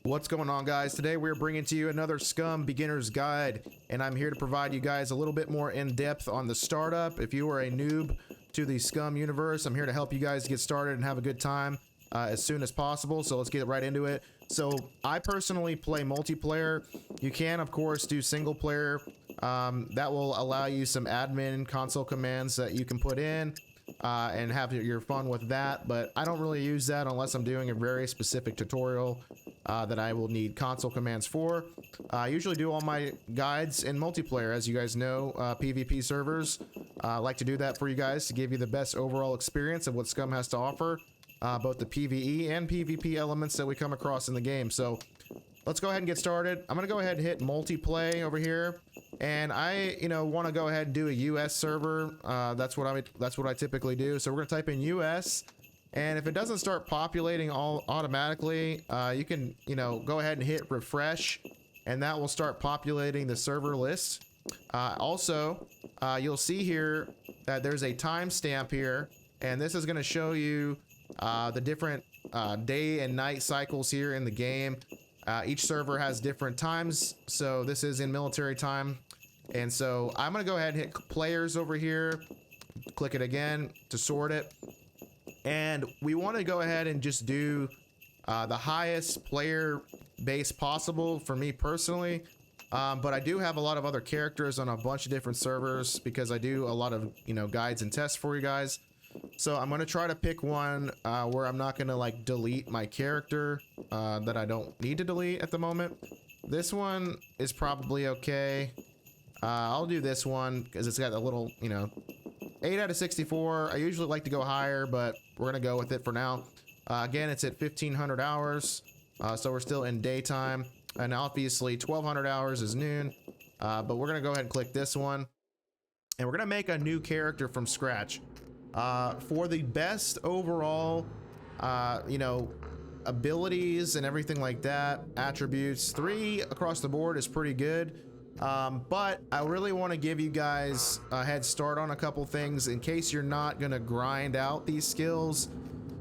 What's going on, guys? Today we're bringing to you another SCUM beginner's guide, and I'm here to provide you guys a little bit more in depth on the startup. If you are a noob to the SCUM universe, I'm here to help you guys get started and have a good time as soon as possible. So let's get right into it. So I personally play multiplayer. You can of course do single player. That will allow you some admin console commands that you can put in and have your fun with that, but I don't really use that unless I'm doing a very specific tutorial that I will need console commands for. I usually do all my guides in multiplayer, as you guys know. PvP servers, I like to do that for you guys to give you the best overall experience of what SCUM has to offer, both the PvE and PvP elements that we come across in the game. So let's go ahead and get started. I'm gonna go ahead and hit multiplay over here, and I want to go ahead and do a US server. That's what I typically do. So we're gonna type in US, and if it doesn't start populating all automatically, you can go ahead and hit refresh, and that will start populating the server list. Also, you'll see here that there's a timestamp here, and this is going to show you the different day and night cycles here in the game. Each server has different times, so this is in military time. And so I'm gonna go ahead and hit players over here, click it again to sort it, and we want to go ahead and just do the highest player base possible for me personally. But I do have a lot of other characters on a bunch of different servers because I do a lot of guides and tests for you guys. So I'm going to try to pick one where I'm not going to like delete my character that I don't need to delete at the moment. This one is probably okay. I'll do this one because it's got a little 8 out of 64. I usually like to go higher, but we're going to go with it for now. Again, it's at 1500 hours, so we're still in daytime, and obviously 1200 hours is noon. But we're going to go ahead and click this one, and we're going to make a new character from scratch. For the best overall, abilities and everything like that, attributes, 3 across the board is pretty good. But I really want to give you guys a head start on a couple things in case you're not going to grind out these skills.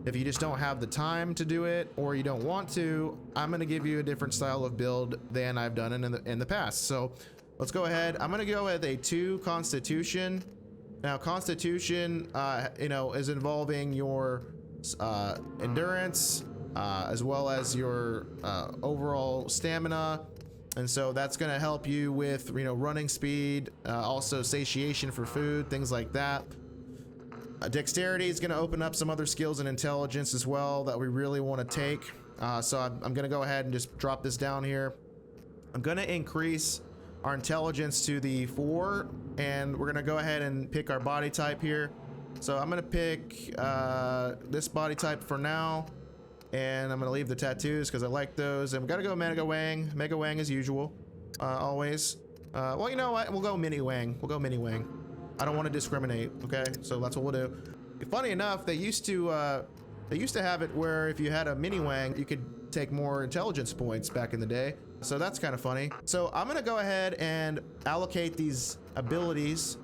If you just don't have the time to do it, or you don't want to, I'm going to give you a different style of build than I've done in the past. So let's go ahead. I'm going to go with a 2 Constitution. Now, Constitution, is involving your endurance, as well as your overall stamina. And so that's going to help you with, running speed, also satiation for food, things like that. Dexterity is going to open up some other skills and intelligence as well that we really want to take. So I'm going to go ahead and just drop this down here. I'm going to increase our intelligence to the 4, and we're going to go ahead and pick our body type here. So I'm going to pick this body type for now. And I'm gonna leave the tattoos because I like those. And we gotta go Mega Wang as usual, always. Well, you know what? We'll go Mini Wang. We'll go Mini Wang. I don't want to discriminate. Okay, so that's what we'll do. Funny enough, they used to have it where if you had a Mini Wang, you could take more intelligence points back in the day. So that's kind of funny. So I'm gonna go ahead and allocate these abilities.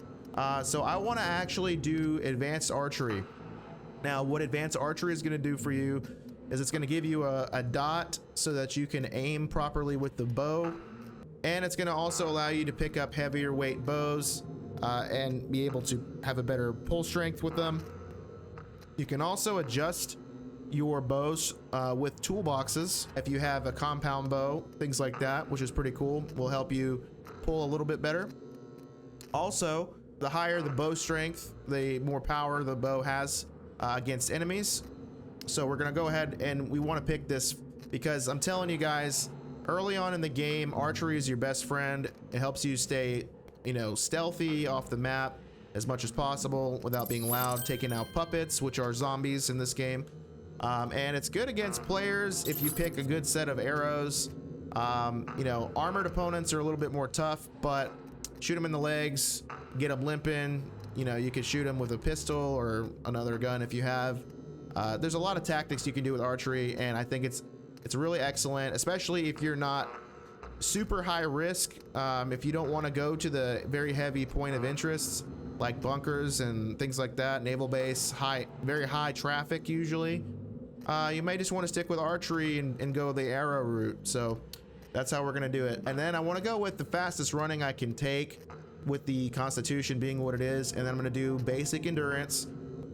So I want to actually do advanced archery. Now, what advanced archery is gonna do for you is it's going to give you a dot so that you can aim properly with the bow, and it's going to also allow you to pick up heavier weight bows and be able to have a better pull strength with them. You can also adjust your bows with toolboxes. If you have a compound bow, things like that, which is pretty cool, will help you pull a little bit better. Also, the higher the bow strength, the more power the bow has against enemies. So we're gonna go ahead and we want to pick this because I'm telling you guys, early on in the game, archery is your best friend. It helps you stay, stealthy off the map as much as possible without being loud, taking out puppets, which are zombies in this game. And it's good against players if you pick a good set of arrows. Armored opponents are a little bit more tough, but shoot them in the legs, get them limping. You could shoot them with a pistol or another gun if you have. There's a lot of tactics you can do with archery, and I think it's really excellent, especially if you're not super high risk. If you don't want to go to the very heavy point of interest like bunkers and things like that, naval base, very high traffic usually. you may just want to stick with archery and go the arrow route. So that's how we're gonna do it. And then I want to go with the fastest running I can take, with the constitution being what it is. And then I'm gonna do basic endurance.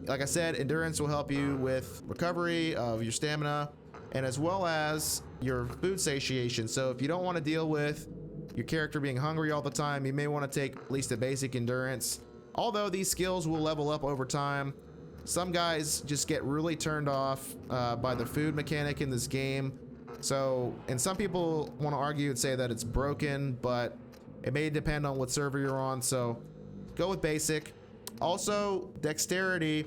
Like I said, endurance will help you with recovery of your stamina and as well as your food satiation. So if you don't want to deal with your character being hungry all the time, you may want to take at least a basic endurance. Although these skills will level up over time, some guys just get really turned off by the food mechanic in this game. So, and some people want to argue and say that it's broken, but it may depend on what server you're on. So go with basic. Also, dexterity.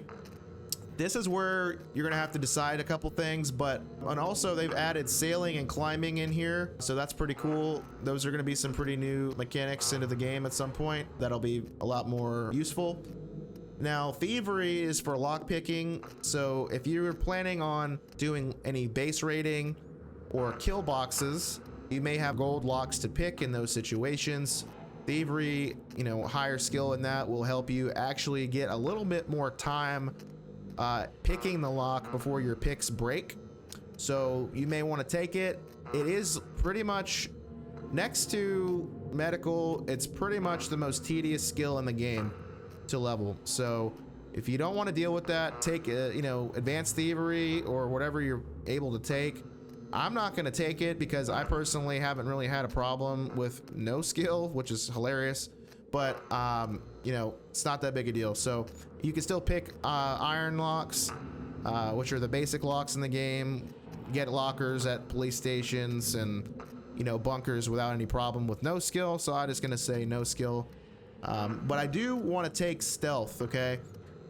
This is where you're gonna have to decide a couple things, and also they've added sailing and climbing in here, so that's pretty cool. Those are gonna be some pretty new mechanics into the game at some point that'll be a lot more useful. Now, thievery is for lock picking, so if you're planning on doing any base raiding or kill boxes, you may have gold locks to pick in those situations. Thievery, you know, higher skill in that will help you actually get a little bit more time picking the lock before your picks break. So you may want to take it. It is pretty much next to medical, it's pretty much the most tedious skill in the game to level. So if you don't want to deal with that, take you know, advanced thievery or whatever you're able to take. I'm not going to take it because I personally haven't really had a problem with no skill, which is hilarious, but you know, it's not that big a deal. So you can still pick iron locks, which are the basic locks in the game, get lockers at police stations and, you know, bunkers without any problem with no skill. So I'm just gonna say no skill. But I do want to take stealth. Okay,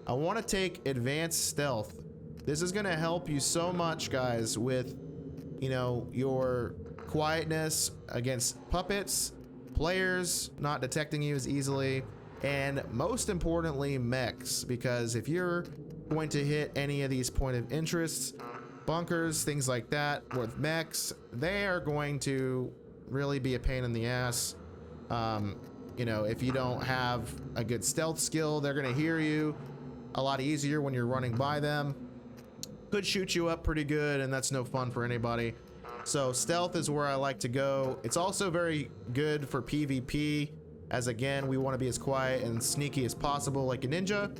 I want to take advanced stealth. This is gonna help you so much, guys, with, you know, your quietness against puppets, players not detecting you as easily, and most importantly, mechs, because if you're going to hit any of these point of interests, bunkers, things like that, with mechs, they are going to really be a pain in the ass. You know, if you don't have a good stealth skill, they're gonna hear you a lot easier when you're running by them. Could shoot you up pretty good, and that's no fun for anybody. So stealth is where I like to go. It's also very good for PvP, as again, we want to be as quiet and sneaky as possible like a ninja.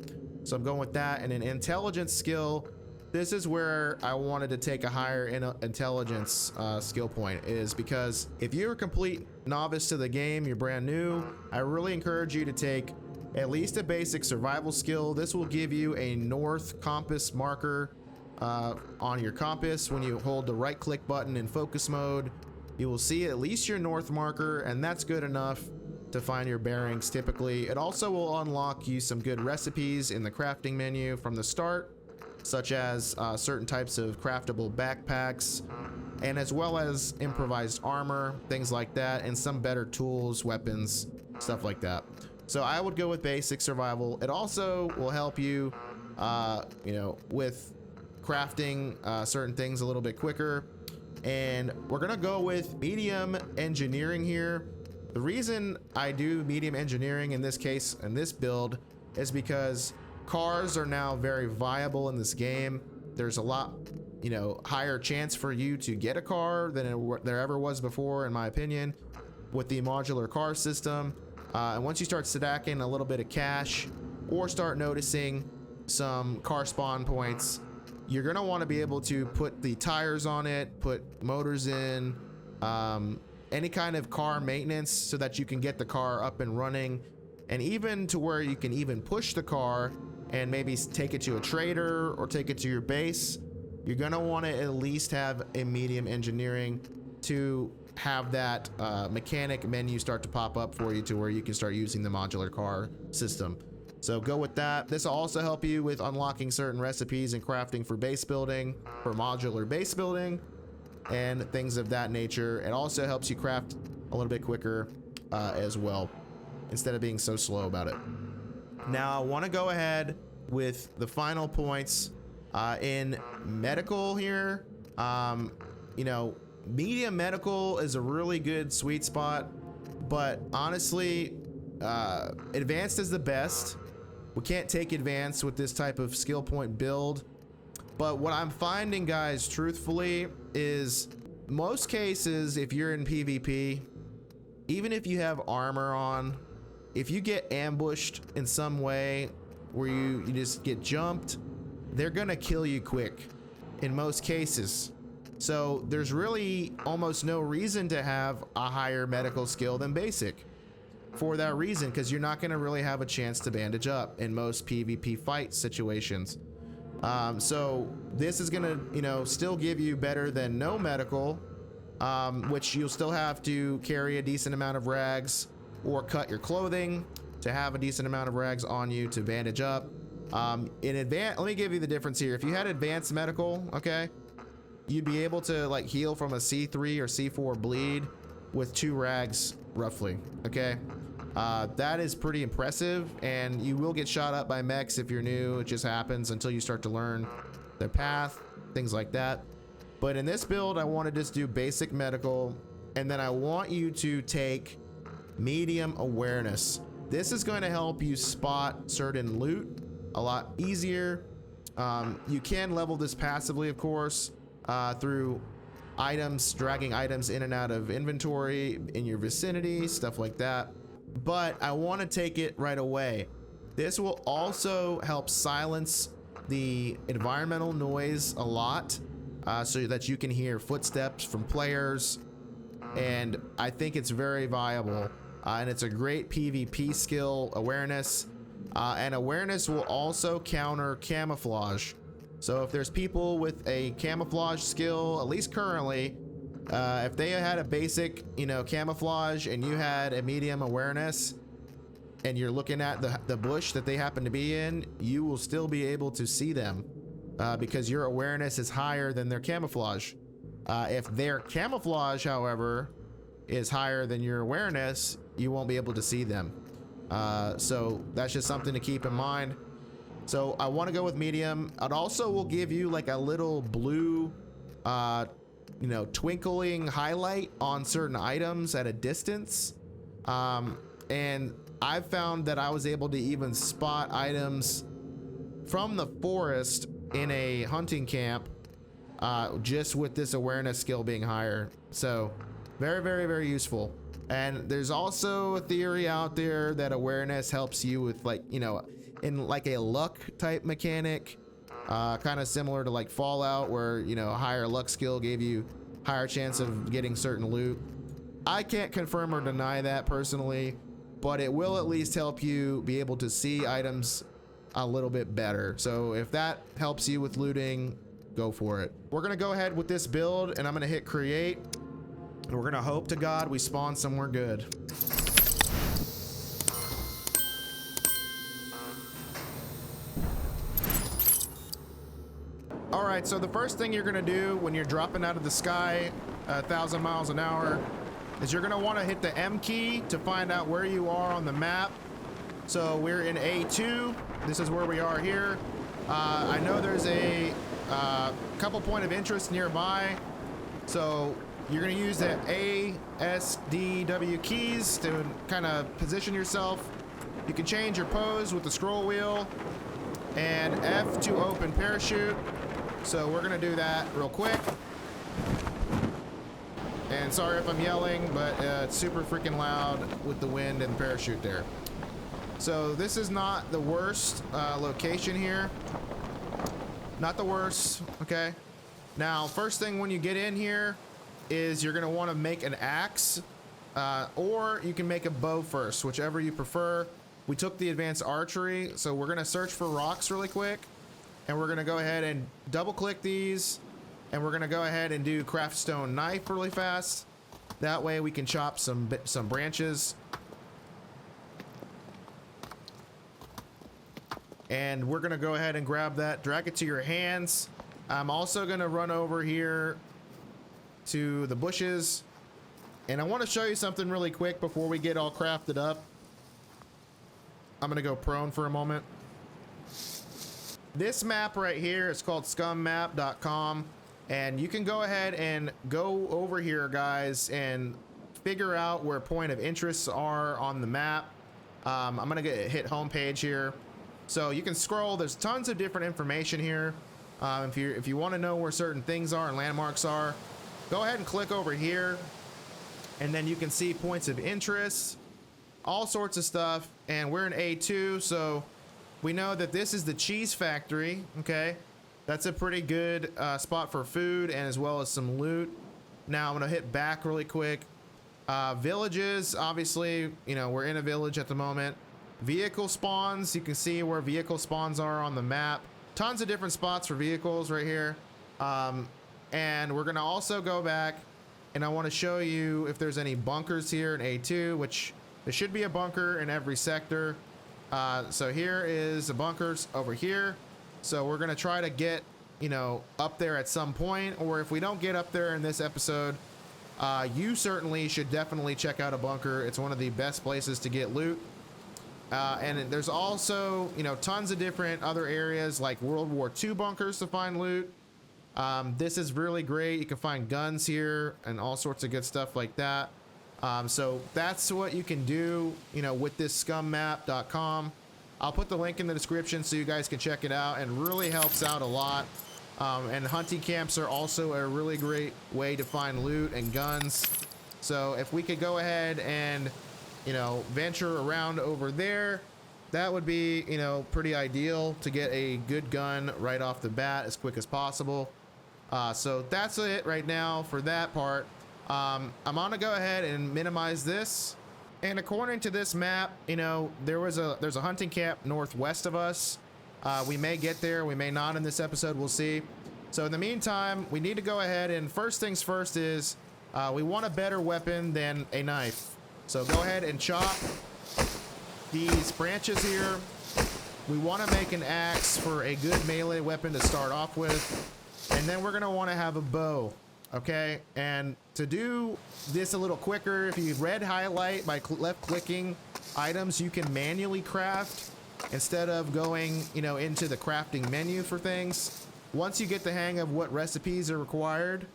So I'm going with that. And an intelligence skill, this is where I wanted to take a higher intelligence skill point, is because if you're a complete novice to the game, you're brand new, I really encourage you to take at least a basic survival skill. This will give you a north compass marker on your compass. When you hold the right click button in focus mode, you will see at least your north marker, and that's good enough to find your bearings typically. It also will unlock you some good recipes in the crafting menu from the start, such as certain types of craftable backpacks, and as well as improvised armor, things like that, and some better tools, weapons, stuff like that. So I would go with basic survival. It also will help you, you know, with crafting certain things a little bit quicker. And we're gonna go with medium engineering here. The reason I do medium engineering in this case, in this build, is because cars are now very viable in this game. There's a lot, you know, higher chance for you to get a car than there ever was before, in my opinion, with the modular car system. And once you start stacking a little bit of cash or start noticing some car spawn points, you're gonna want to be able to put the tires on it, put motors in, any kind of car maintenance so that you can get the car up and running, and even to where you can even push the car and maybe take it to a trader or take it to your base. You're gonna want to at least have a medium engineering to have that mechanic menu start to pop up for you to where you can start using the modular car system. So go with that. This will also help you with unlocking certain recipes and crafting for base building, for modular base building, and things of that nature. It also helps you craft a little bit quicker as well, instead of being so slow about it. Now I want to go ahead with the final points in medical here. You know, medium medical is a really good sweet spot, but honestly, advanced is the best. We can't take advanced with this type of skill point build. But what I'm finding, guys, truthfully, is most cases, if you're in PvP, even if you have armor on, if you get ambushed in some way where you just get jumped, they're gonna kill you quick in most cases. So there's really almost no reason to have a higher medical skill than basic for that reason, because you're not gonna really have a chance to bandage up in most PvP fight situations. So this is gonna, you know, still give you better than no medical, which you'll still have to carry a decent amount of rags or cut your clothing to have a decent amount of rags on you to bandage up. In advance, let me give you the difference here. If you had advanced medical, okay, you'd be able to like heal from a C3 or C4 bleed with 2 rags roughly, okay? That is pretty impressive, and you will get shot up by mechs if you're new. It just happens until you start to learn the path, things like that. But in this build, I want to just do basic medical, and then I want you to take medium awareness. This is going to help you spot certain loot a lot easier. You can level this passively, of course, through items, dragging items in and out of inventory in your vicinity, stuff like that. But I want to take it right away. This will also help silence the environmental noise a lot, so that you can hear footsteps from players, and I think it's very viable, and it's a great PvP skill, awareness, and awareness will also counter camouflage. So if there's people with a camouflage skill, at least currently, if they had a basic, you know, camouflage and you had a medium awareness and you're looking at the bush that they happen to be in, you will still be able to see them, because your awareness is higher than their camouflage. If their camouflage, however, is higher than your awareness, you won't be able to see them. So that's just something to keep in mind. So I want to go with medium. It also will give you like a little blue, you know, twinkling highlight on certain items at a distance. And I've found that I was able to even spot items from the forest in a hunting camp, just with this awareness skill being higher. So very, very, very useful. And there's also a theory out there that awareness helps you with, like, you know, in like a luck type mechanic, kind of similar to like Fallout, where, you know, a higher luck skill gave you higher chance of getting certain loot. I can't confirm or deny that personally, but it will at least help you be able to see items a little bit better. So if that helps you with looting, go for it. We're gonna go ahead with this build, and I'm gonna hit create, and we're gonna hope to God we spawn somewhere good. All right, so the first thing you're gonna do when you're dropping out of the sky 1,000 miles an hour is you're gonna wanna hit the M key to find out where you are on the map. So we're in A2. This is where we are here. I know there's a couple point of interest nearby. So you're gonna use the A, S, D, W keys to kind of position yourself. You can change your pose with the scroll wheel, and F to open parachute. So we're gonna do that real quick. And sorry if I'm yelling, but it's super freaking loud with the wind and parachute there. So this is not the worst location here. Not the worst, okay? Now, first thing when you get in here is you're gonna wanna make an axe, or you can make a bow first, whichever you prefer. We took the advanced archery, so we're gonna search for rocks really quick, and we're gonna go ahead and double click these, and we're gonna go ahead and do craft stone knife really fast. That way we can chop some branches. And we're gonna go ahead and grab that, drag it to your hands. I'm also gonna run over here to the bushes, and I want to show you something really quick before we get all crafted up. I'm gonna go prone for a moment. This map right here is called scummap.com, and you can go ahead and go over here, guys, and figure out where point of interests are on the map. I'm gonna hit homepage here. So you can scroll, there's tons of different information here. If you want to know where certain things are and landmarks are, go ahead and click over here, and then you can see points of interest, all sorts of stuff. And we're in A2, so we know that this is the cheese factory. Okay, that's a pretty good spot for food and as well as some loot. Now I'm gonna hit back really quick. Villages, obviously, you know, we're in a village at the moment. Vehicle spawns, you can see where vehicle spawns are on the map. Tons of different spots for vehicles right here. And we're gonna also go back, and I want to show you if there's any bunkers here in A2, which there should be a bunker in every sector. So here is the bunkers over here. So we're gonna try to get, you know, up there at some point, or if we don't get up there in this episode, you certainly should definitely check out a bunker. It's one of the best places to get loot. And there's also, you know, tons of different other areas like World War II bunkers to find loot. This is really great. You can find guns here and all sorts of good stuff like that. So that's what you can do, you know, with this scummap.com. I'll put the link in the description so you guys can check it out, and really helps out a lot. And hunting camps are also a really great way to find loot and guns. So if we could go ahead and, you know, venture around over there, that would be, you know, pretty ideal to get a good gun right off the bat as quick as possible. So that's it right now for that part. I'm gonna go ahead and minimize this. And according to this map, you know, there's a hunting camp northwest of us. We may get there, we may not in this episode, we'll see. So in the meantime, we need to go ahead, and first things first is we want a better weapon than a knife. So go ahead and chop these branches here. We want to make an axe for a good melee weapon to start off with. And then we're going to want to have a bow. Okay, and to do this a little quicker, if you red highlight by left clicking items, you can manually craft instead of going, you know, into the crafting menu for things. Once you get the hang of what recipes are required,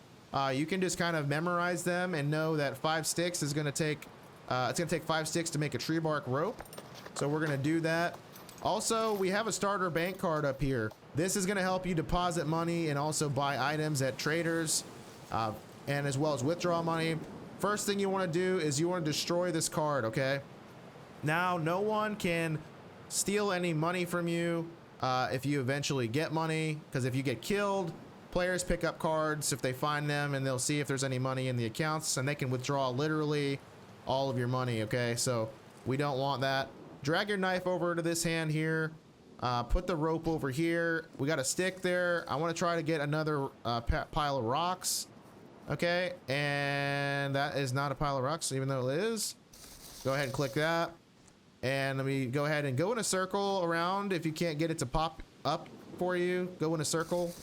you can just kind of memorize them and know that 5 sticks is going to take it's going to take 5 sticks to make a tree bark rope. So we're going to do that. Also, we have a starter bank card up here. This is going to help you deposit money and also buy items at traders. And as well as withdraw money. First thing you want to do is you want to destroy this card, okay? Now, no one can steal any money from you if you eventually get money, because if you get killed, players pick up cards if they find them, and they'll see if there's any money in the accounts, and they can withdraw literally all of your money, okay? So we don't want that. Drag your knife over to this hand here. Put the rope over here. We got a stick there. I want to try to get another pile of rocks. Okay, and that is not a pile of rocks, even though it is. Go ahead and click that. And let me go ahead and go in a circle around. If you can't get it to pop up for you, go in a circle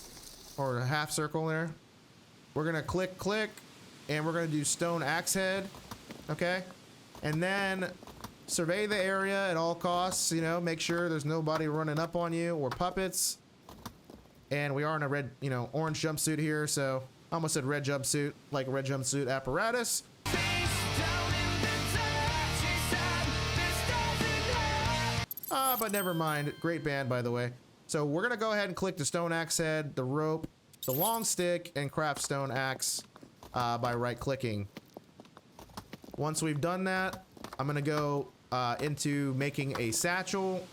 or a half circle there. We're going to click, and we're going to do stone axe head. Okay, and then survey the area at all costs, you know, make sure there's nobody running up on you or puppets. And we are in a red, you know, orange jumpsuit here, so I almost said red jumpsuit, like a red jumpsuit apparatus. But never mind. Great band, by the way. So we're gonna go ahead and click the stone axe head, the rope, the long stick, and craft stone axe by right clicking. Once we've done that, I'm gonna go into making a satchel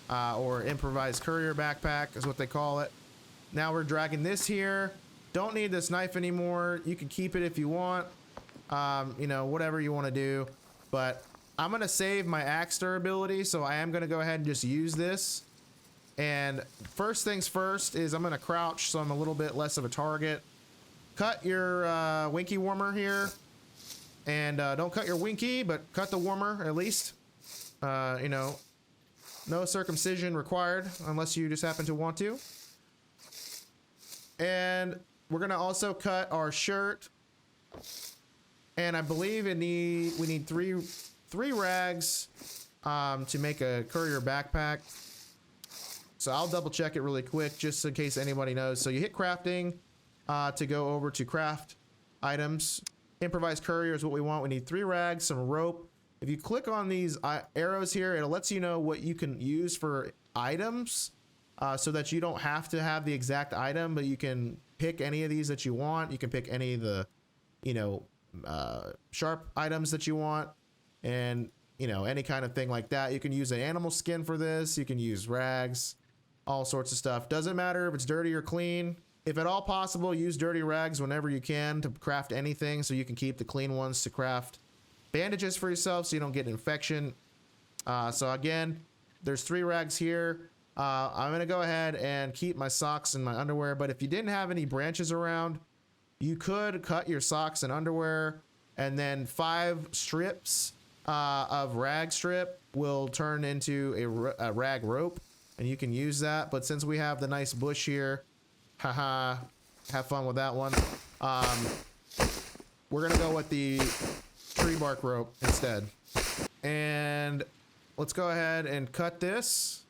or improvised courier backpack is what they call it. Now we're dragging this here. Don't need this knife anymore. You can keep it if you want. You know, whatever you want to do. But I'm going to save my axe durability, so I am going to go ahead and just use this. And first things first is I'm going to crouch so I'm a little bit less of a target. Cut your winky warmer here. And don't cut your winky, but cut the warmer at least. You know, no circumcision required unless you just happen to want to. And we're gonna also cut our shirt, and I believe we need three rags to make a courier backpack. So I'll double check it really quick just in case anybody knows. So you hit crafting to go over to craft items. Improvised courier is what we want. We need 3 rags, some rope. If you click on these arrows here, it lets you know what you can use for items. so that you don't have to have the exact item, but you can pick any of these that you want. You can pick any of the, you know, sharp items that you want, and you know, any kind of thing like that. You can use an animal skin for this. You can use rags, all sorts of stuff. Doesn't matter if it's dirty or clean. If at all possible, use dirty rags whenever you can to craft anything, so you can keep the clean ones to craft bandages for yourself so you don't get an infection. So again, there's 3 rags here. I'm gonna go ahead and keep my socks and my underwear, but if you didn't have any branches around, you could cut your socks and underwear, and then 5 strips of rag strip will turn into a rag rope, and you can use that. But since we have the nice bush here, haha, have fun with that one. We're gonna go with the tree bark rope instead. And let's go ahead and cut this.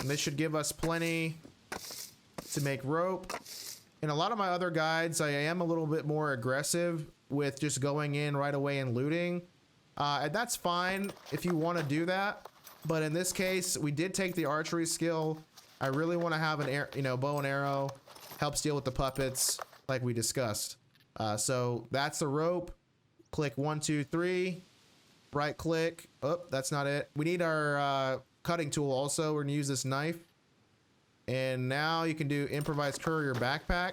And this should give us plenty to make rope. In a lot of my other guides, I am a little bit more aggressive with just going in right away and looting. And that's fine if you want to do that. But in this case, we did take the archery skill. I really want to have an bow and arrow, helps deal with the puppets like we discussed. So that's the rope. Click 1, 2, 3, right click. Oh, that's not it. We need our cutting tool also. We're gonna use this knife. And now you can do improvised courier backpack.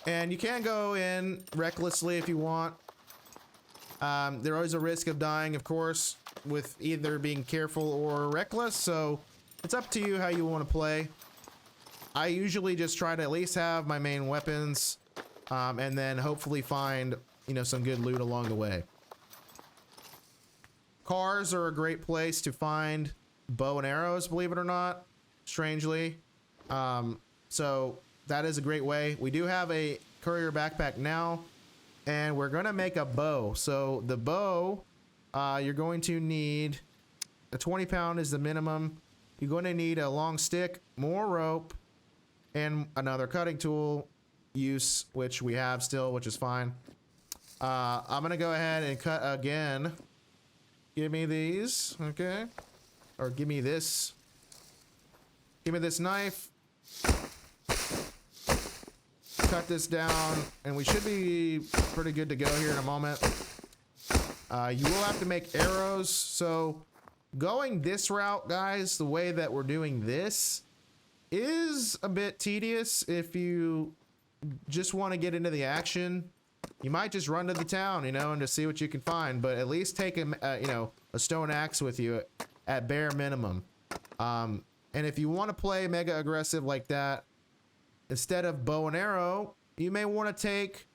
And you can go in recklessly if you want. There is a risk of dying, of course, with either being careful or reckless, so it's up to you how you want to play. I usually just try to at least have my main weapons, and then hopefully find, you know, some good loot along the way. Cars are a great place to find bow and arrows, believe it or not, strangely. So that is a great way. We do have a courier backpack now, and we're gonna make a bow. So the bow, you're going to need a 20 pound is the minimum. You're going to need a long stick, more rope, and another cutting tool use, which we have still, which is fine. I'm gonna go ahead and cut again. Give me these, okay? Or give me this. Give me this knife. Cut this down, and we should be pretty good to go here in a moment. You will have to make arrows, so going this route, guys, the way that we're doing this is a bit tedious. If you just want to get into the action, you might just run to the town, you know, and just see what you can find, but at least take a stone axe with you at bare minimum. And if you want to play mega aggressive like that, instead of bow and arrow, you may want to take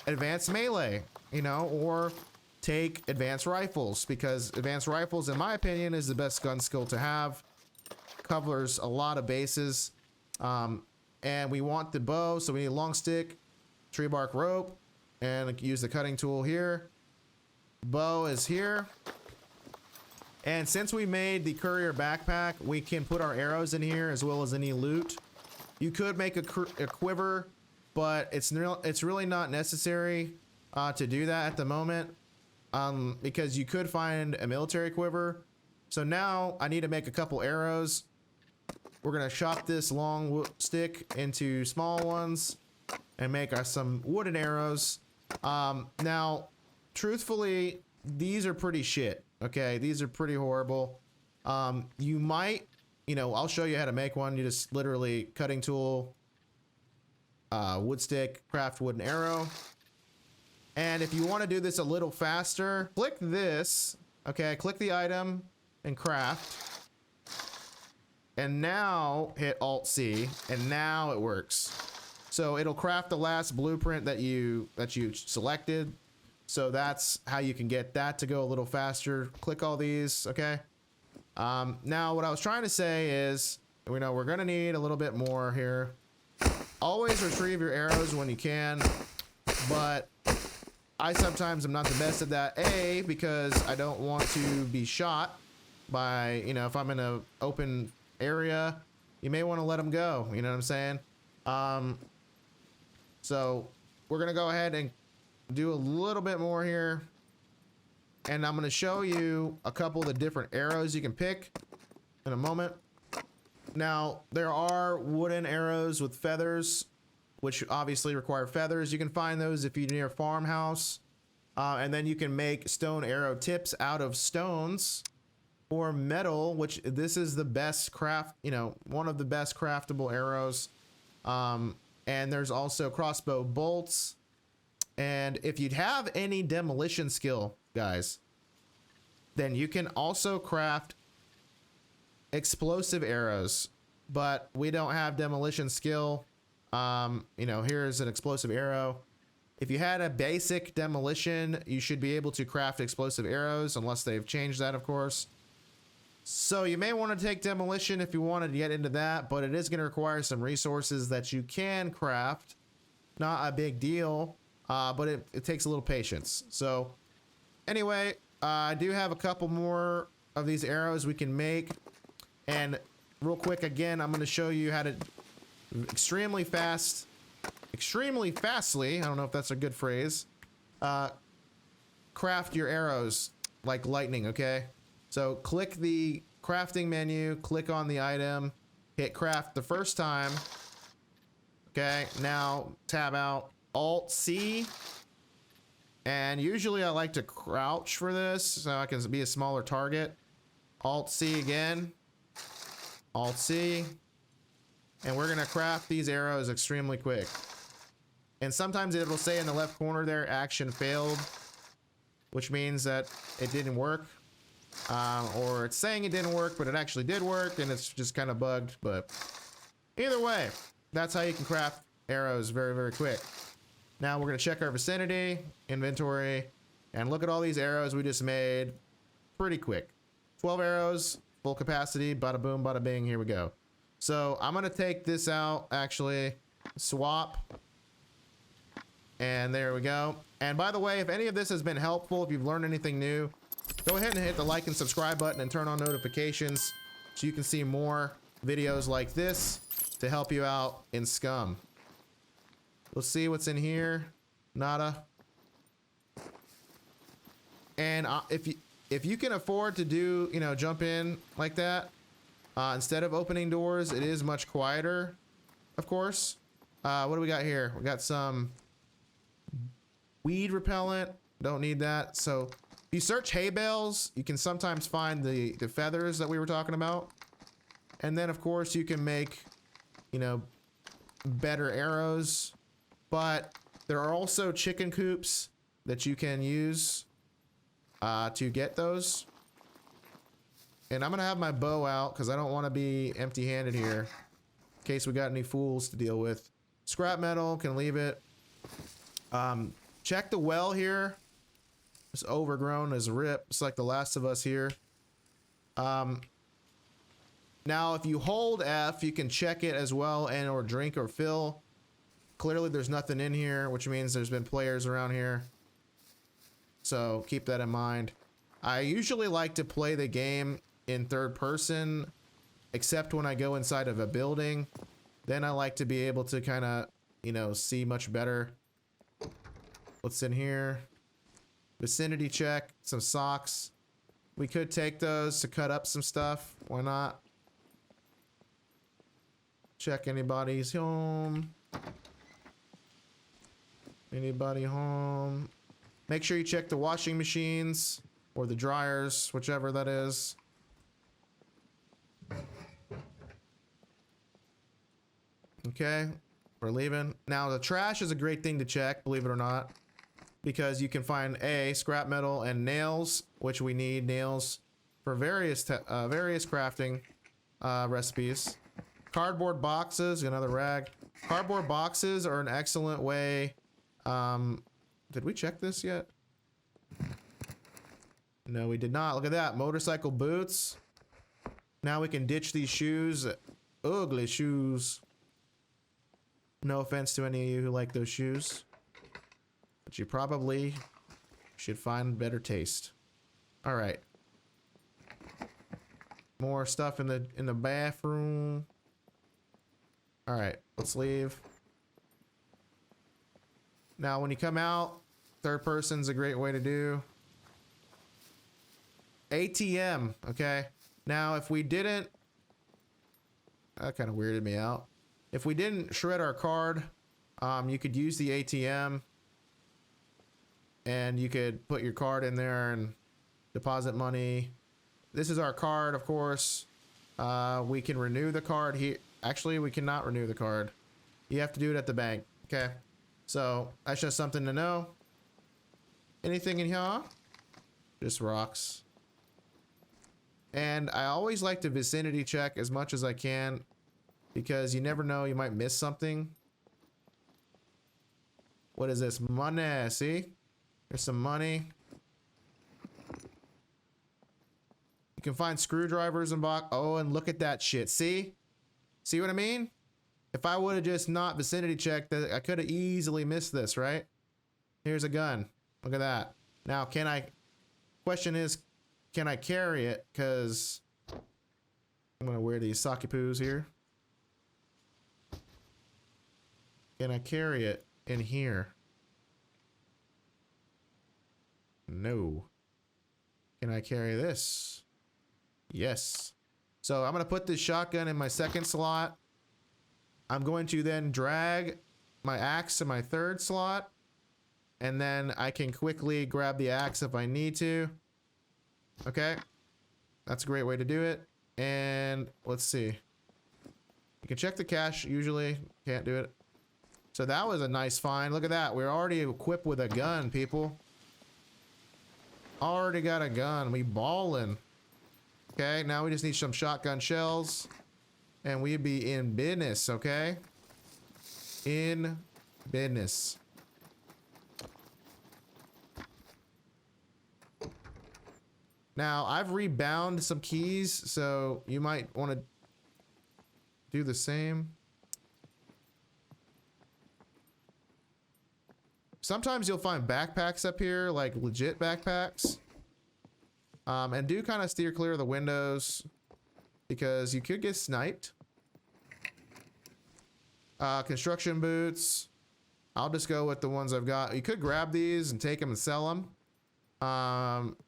advanced melee, you know, or take advanced rifles, because advanced rifles, in my opinion, is the best gun skill to have. Covers a lot of bases. And we want the bow, so we need a long stick, tree bark rope, and use the cutting tool here. Bow is here. And since we made the courier backpack, we can put our arrows in here as well as any loot. You could make a quiver, but it's really not necessary to do that at the moment, because you could find a military quiver. So now I need to make a couple arrows. We're gonna chop this long stick into small ones and make us some wooden arrows. Now, truthfully, these are pretty shit. Okay, these are pretty horrible. You might, I'll show you how to make one. You just literally cutting tool, wood stick, craft wooden arrow. And if you want to do this a little faster, click this. Okay, click the item and craft. And now hit Alt-C, and now it works. So it'll craft the last blueprint that you selected. So that's how you can get that to go a little faster. Click all these, okay? Now what I was trying to say is, we're gonna need a little bit more here. Always retrieve your arrows when you can, but I sometimes am not the best at that. A, because I don't want to be shot by, if I'm in an open area, you may want to let them go, you know what I'm saying? So we're gonna go ahead and do a little bit more here. and I'm going to show you a couple of the different arrows you can pick in a moment. Now, there are wooden arrows with feathers, which obviously require feathers. You can find those if you're near a farmhouse. And then you can make stone arrow tips out of stones or metal, which this is the best craft, you know, one of the best craftable arrows. And there's also crossbow bolts. And if you'd have any demolition skill, guys, then you can also craft explosive arrows, but we don't have demolition skill. You know, here's an explosive arrow. If you had a basic demolition, you should be able to craft explosive arrows, unless they've changed that, of course. So you may want to take demolition if you wanted to get into that, but it is going to require some resources that you can craft. Not a big deal, but it takes a little patience. So anyway, I do have a couple more of these arrows we can make. And real quick, again, I'm going to show you how to extremely fastly, I don't know if that's a good phrase, craft your arrows like lightning, okay? So click the crafting menu, click on the item, hit craft the first time. Okay, now tab out, Alt C. And usually I like to crouch for this so I can be a smaller target. Alt C again, Alt C. And we're gonna craft these arrows extremely quick. And sometimes it'll say in the left corner there, action failed, which means that it didn't work. Or it's saying it didn't work, but it actually did work, and it's just kind of bugged. But either way, that's how you can craft arrows very, very quick. Now we're gonna check our vicinity, inventory, and look at all these arrows we just made pretty quick. 12 arrows, full capacity, bada boom, bada bing, here we go. So I'm gonna take this out, actually, swap. And there we go. And by the way, if any of this has been helpful, if you've learned anything new, go ahead and hit the like and subscribe button and turn on notifications so you can see more videos like this to help you out in SCUM. Let's see what's in here. Nada. And if you can afford to do, you know, jump in like that, instead of opening doors, it is much quieter, of course. What do we got here? We got some weed repellent. Don't need that. So if you search hay bales, you can sometimes find the feathers that we were talking about. And then of course you can make, you know, better arrows, but there are also chicken coops that you can use to get those. And I'm gonna have my bow out because I don't want to be empty-handed here in case we got any fools to deal with. Scrap metal, can leave it. Check the well here. It's overgrown as a rip. It's like The Last of Us here. Now, if you hold F, you can check it as well and or drink or fill. Clearly, there's nothing in here, which means there's been players around here. So keep that in mind. I usually like to play the game in third person, except when I go inside of a building. Then I like to be able to kind of, you know, see much better. What's in here? Vicinity check, some socks. We could take those to cut up some stuff. Why not? Check anybody's home. Anybody home? Make sure you check the washing machines or the dryers, whichever that is. Okay, we're leaving. Now the trash is a great thing to check, believe it or not, because you can find scrap metal and nails, which we need nails for various crafting recipes. Cardboard boxes, another rag. Cardboard boxes are an excellent way. Did we check this yet? No, we did not. Look at that. Motorcycle boots. Now we can ditch these shoes. Ugly shoes. No offense to any of you who like those shoes, but you probably should find better taste. All right. More stuff in the bathroom. All right, let's leave. Now, when you come out, third person's a great way to do. ATM, okay? Now, if we didn't, that kind of weirded me out. If we didn't shred our card, you could use the ATM and you could put your card in there and deposit money. This is our card, of course. We can renew the card here. Actually, we cannot renew the card. You have to do it at the bank, okay? So that's just something to know. Anything in here? Just rocks. And I always like to vicinity check as much as I can because you never know, you might miss something. What is this? Money, see? There's some money. You can find screwdrivers and box. Oh, and look at that shit. See? See what I mean? If I would have just not vicinity checked, I could have easily missed this, right? Here's a gun. Look at that. Now, question is, can I carry it? Because I'm going to wear these sake poos here. Can I carry it in here? No. Can I carry this? Yes. So I'm going to put this shotgun in my second slot. I'm going to then drag my axe to my third slot. And then I can quickly grab the axe if I need to. Okay. That's a great way to do it. And let's see. You can check the cache usually. Can't do it. So that was a nice find. Look at that. We're already equipped with a gun, people. Already got a gun. We ballin'. Okay, now we just need some shotgun shells. And we'd be in business, okay? In business. Now, I've rebound some keys, so you might want to do the same. Sometimes you'll find backpacks up here, like legit backpacks. And do kind of steer clear of the windows because you could get sniped. Construction boots. I'll just go with the ones I've got. You could grab these and take them and sell them.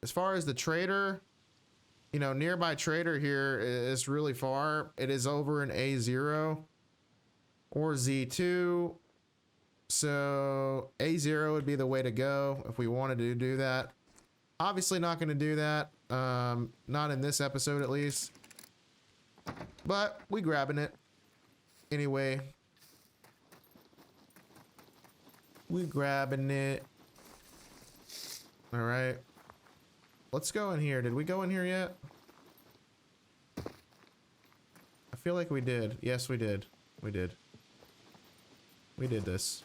As far as the trader, you know, nearby trader here is really far. It is over in A0 or Z2. So A0 would be the way to go if we wanted to do that. Obviously not going to do that. Not in this episode at least. But we grabbing it. Anyway. We grabbing it. Alright. Let's go in here. Did we go in here yet? I feel like we did. Yes, we did. We did. We did this.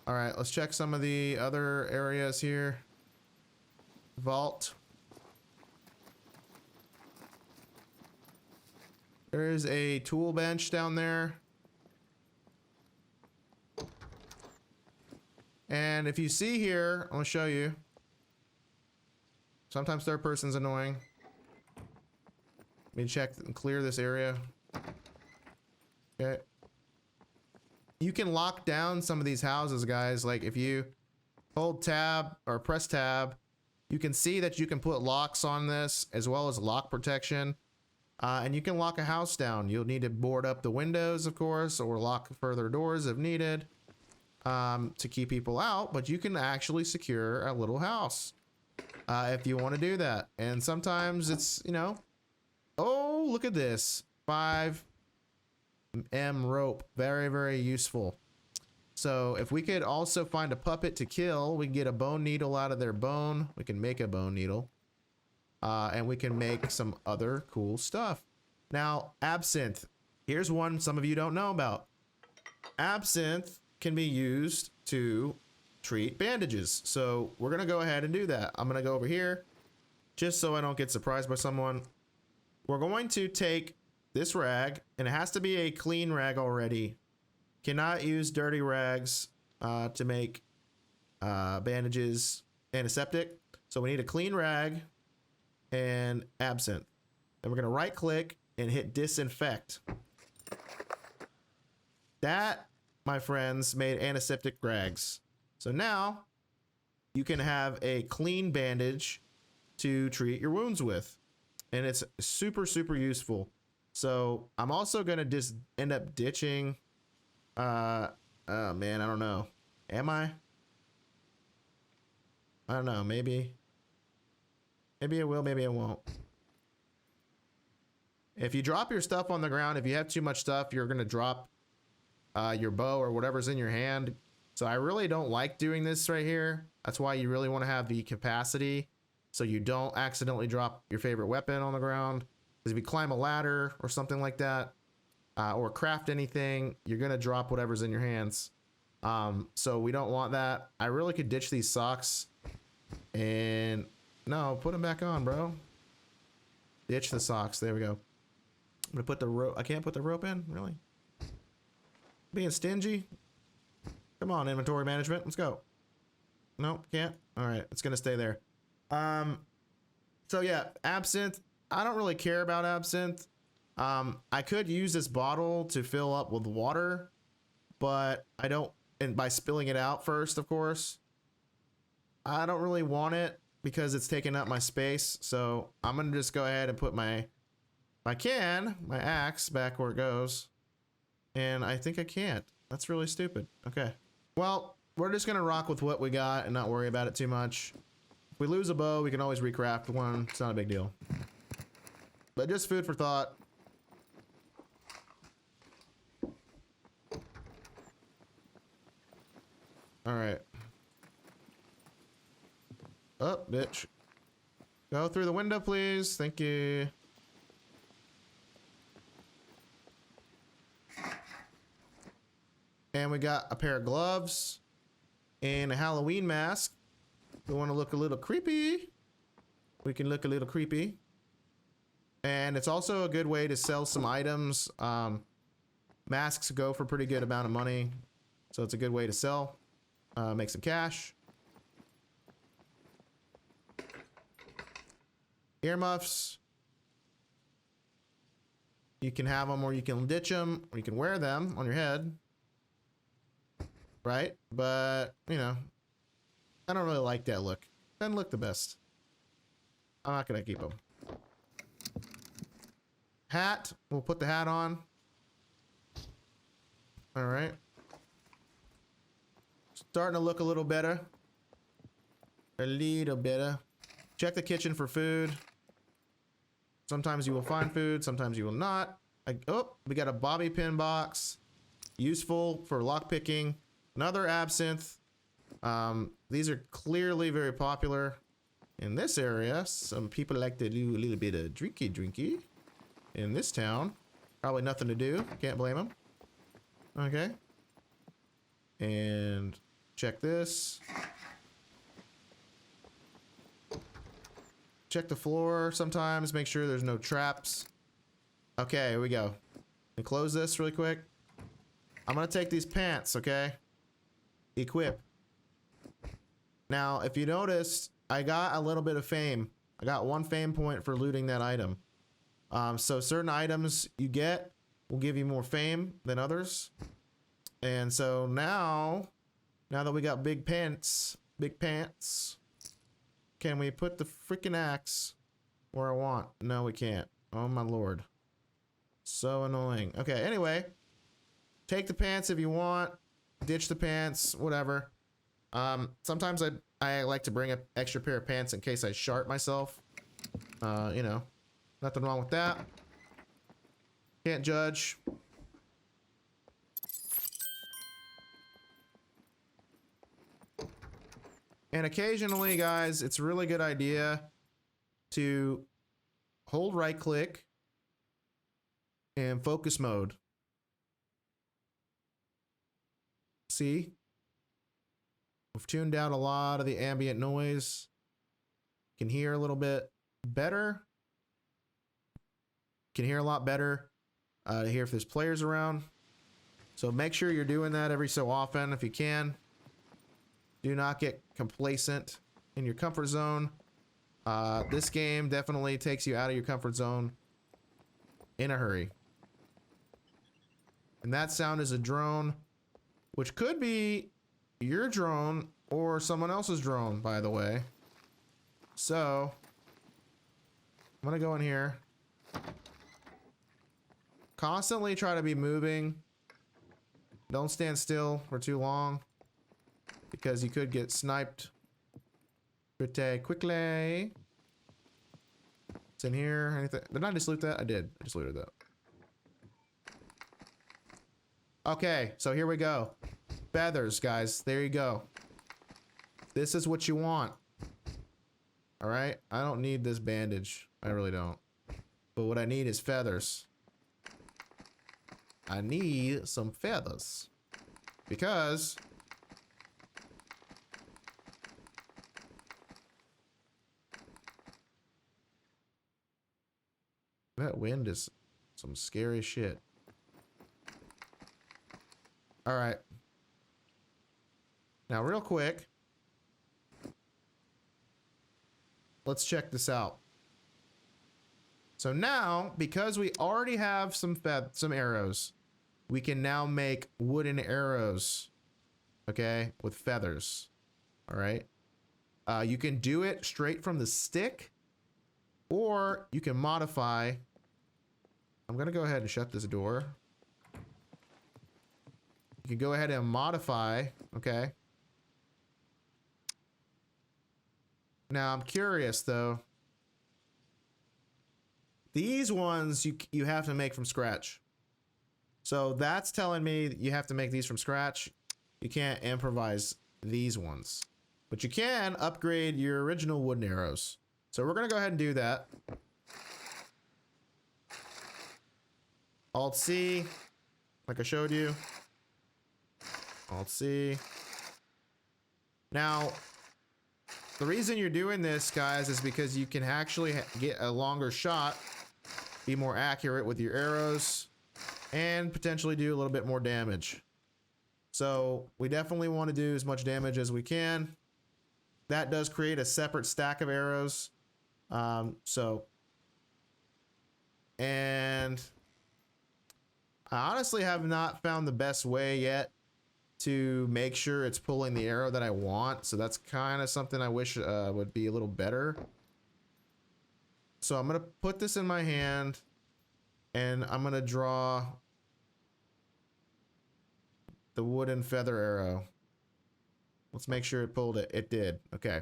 Alright, let's check some of the other areas here. Vault. There is a tool bench down there. And if you see here, I'm going to show you. Sometimes third person's annoying. Let me check and clear this area. Okay. You can lock down some of these houses, guys. Like if you hold tab or press tab, you can see that you can put locks on this as well as lock protection. And you can lock a house down. You'll need to board up the windows, of course, or lock further doors if needed to keep people out. But you can actually secure a little house if you want to do that. And sometimes it's, you know, oh, look at this. 5M rope. Very, very useful. So if we could also find a puppet to kill, we can get a bone needle out of their bone. We can make a bone needle. And we can make some other cool stuff. Now, absinthe. Here's one some of you don't know about. Absinthe can be used to treat bandages. So we're going to go ahead and do that. I'm going to go over here just so I don't get surprised by someone. We're going to take this rag, and it has to be a clean rag already. Cannot use dirty rags to make bandages antiseptic. So we need a clean rag and absinthe. Then we're going to right click and hit disinfect. That, my friends, made antiseptic rags. So now you can have a clean bandage to treat your wounds with. And it's super, super useful. So I'm also going to just end up ditching. Oh man, I don't know. Am I? I don't know. Maybe I will, maybe I won't. If you drop your stuff on the ground, if you have too much stuff, you're going to drop your bow or whatever's in your hand. So I really don't like doing this right here. That's why you really want to have the capacity so you don't accidentally drop your favorite weapon on the ground. Because if you climb a ladder or something like that, or craft anything, you're going to drop whatever's in your hands. So we don't want that. I really could ditch these socks and no, put them back on, bro. Ditch the socks. There we go. I'm gonna put the rope. I can't put the rope in, really? Being stingy. Come on, inventory management. Let's go. Nope, can't. All right, it's gonna stay there. So yeah, absinthe. I don't really care about absinthe. I could use this bottle to fill up with water, but I don't. And by spilling it out first, of course. I don't really want it because it's taking up my space. So I'm gonna just go ahead and put my axe back where it goes. And I think I can't. That's really stupid. Okay. Well, we're just gonna rock with what we got and not worry about it too much. If we lose a bow, we can always recraft one. It's not a big deal. But just food for thought. All right. Oh, bitch. Go through the window, please. Thank you. And we got a pair of gloves and a Halloween mask. We want to look a little creepy. We can look a little creepy. And it's also a good way to sell some items. Masks go for a pretty good amount of money. So it's a good way to sell. Make some cash. Earmuffs. You can have them or you can ditch them or you can wear them on your head. Right? But, you know, I don't really like that look. Doesn't look the best. I'm not going to keep them. Hat. We'll put the hat on. All right. Starting to look a little better. A little better. Check the kitchen for food. Sometimes you will find food, sometimes you will not. Oh, we got a bobby pin box. Useful for lockpicking. Another absinthe. These are clearly very popular in this area. Some people like to do a little bit of drinky in this town. Probably nothing to do. Can't blame them. Okay. And check this. Check the floor sometimes. Make sure there's no traps. Okay, here we go. And close this really quick. I'm gonna take these pants, okay? Equip. Now, if you noticed, I got a little bit of fame. I got 1 fame point for looting that item. So certain items you get will give you more fame than others. And so now that we got big pants, can we put the freaking axe where I want? No, we can't. Oh my lord. So annoying. Okay, anyway. Take the pants if you want. Ditch the pants, whatever. Sometimes I like to bring an extra pair of pants in case I shart myself. You know, nothing wrong with that. Can't judge. And occasionally, guys, it's a really good idea to hold right click and focus mode. See? We've tuned down a lot of the ambient noise. Can hear a little bit better. Can hear a lot better to hear if there's players around. So make sure you're doing that every so often if you can. Do not get complacent in your comfort zone. This game definitely takes you out of your comfort zone in a hurry. And that sound is a drone, which could be your drone or someone else's drone, by the way. So I'm gonna go in here. Constantly try to be moving. Don't stand still for too long, because you could get sniped pretty quickly. It's in here. Anything? Did I just loot that? I did. I just looted that. Okay, so here we go. Feathers, guys. There you go. This is what you want. All right? I don't need this bandage. I really don't. But what I need is feathers. I need some feathers. Because that wind is some scary shit. All right. Now, real quick, let's check this out. So now, because we already have some arrows, we can now make wooden arrows, okay, with feathers. All right. You can do it straight from the stick, or you can modify. I'm gonna go ahead and shut this door. You can go ahead and modify, okay? Now, I'm curious, though. These ones you have to make from scratch. So that's telling me that you have to make these from scratch. You can't improvise these ones. But you can upgrade your original wooden arrows. So we're going to go ahead and do that. Alt-C, like I showed you. Alt-C. Now, the reason you're doing this, guys, is because you can actually get a longer shot, be more accurate with your arrows, and potentially do a little bit more damage. So we definitely want to do as much damage as we can. That does create a separate stack of arrows. And I honestly have not found the best way yet to make sure it's pulling the arrow that I want. So that's kind of something I wish would be a little better. So I'm going to put this in my hand and I'm going to draw the wooden feather arrow. Let's make sure it pulled it. It did. Okay.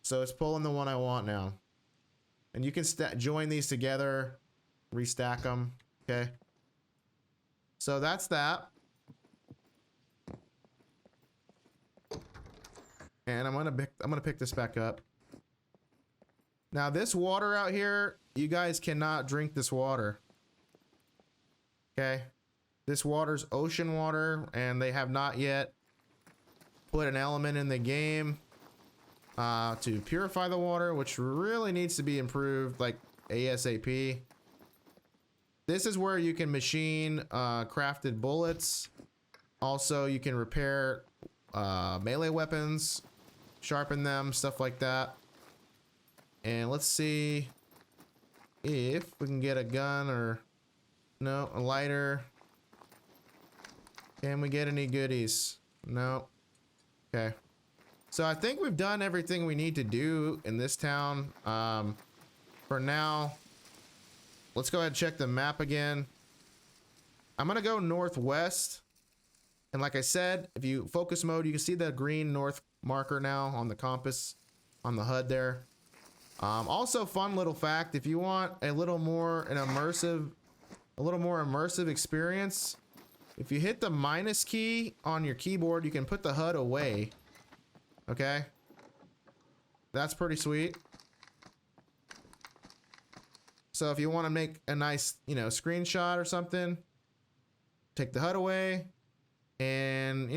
So it's pulling the one I want now. And you can join these together, restack them. Okay. So that's that. And I'm gonna pick this back up. Now this water out here, you guys cannot drink this water. Okay. This water's ocean water, and they have not yet put an element in the game to purify the water, which really needs to be improved like ASAP. This is where you can machine crafted bullets. Also, you can repair melee weapons, sharpen them, stuff like that. And let's see if we can get a gun or no, a lighter. Can we get any goodies? No. Okay. So I think we've done everything we need to do in this town. For now, let's go ahead and check the map again. I'm gonna go northwest. And like I said, if you focus mode, you can see the green north marker now on the compass on the HUD there. Also, fun little fact, if you want a little more immersive experience, if you hit the minus key on your keyboard, you can put the HUD away. Okay? That's pretty sweet. So if you want to make a nice, screenshot or something, take the HUD away and,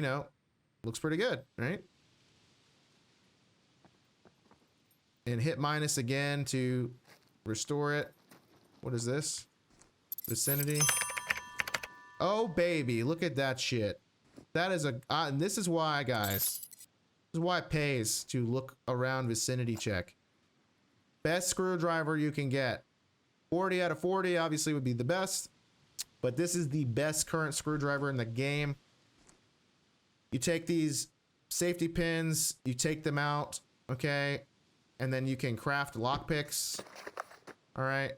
looks pretty good, right? And hit minus again to restore it. What is this? Vicinity. Oh, baby. Look at that shit. That is and this is why, guys. This is why it pays to look around vicinity check. Best screwdriver you can get. 40 out of 40 obviously would be the best. But this is the best current screwdriver in the game. You take these safety pins, you take them out, okay? And then you can craft lockpicks, all right,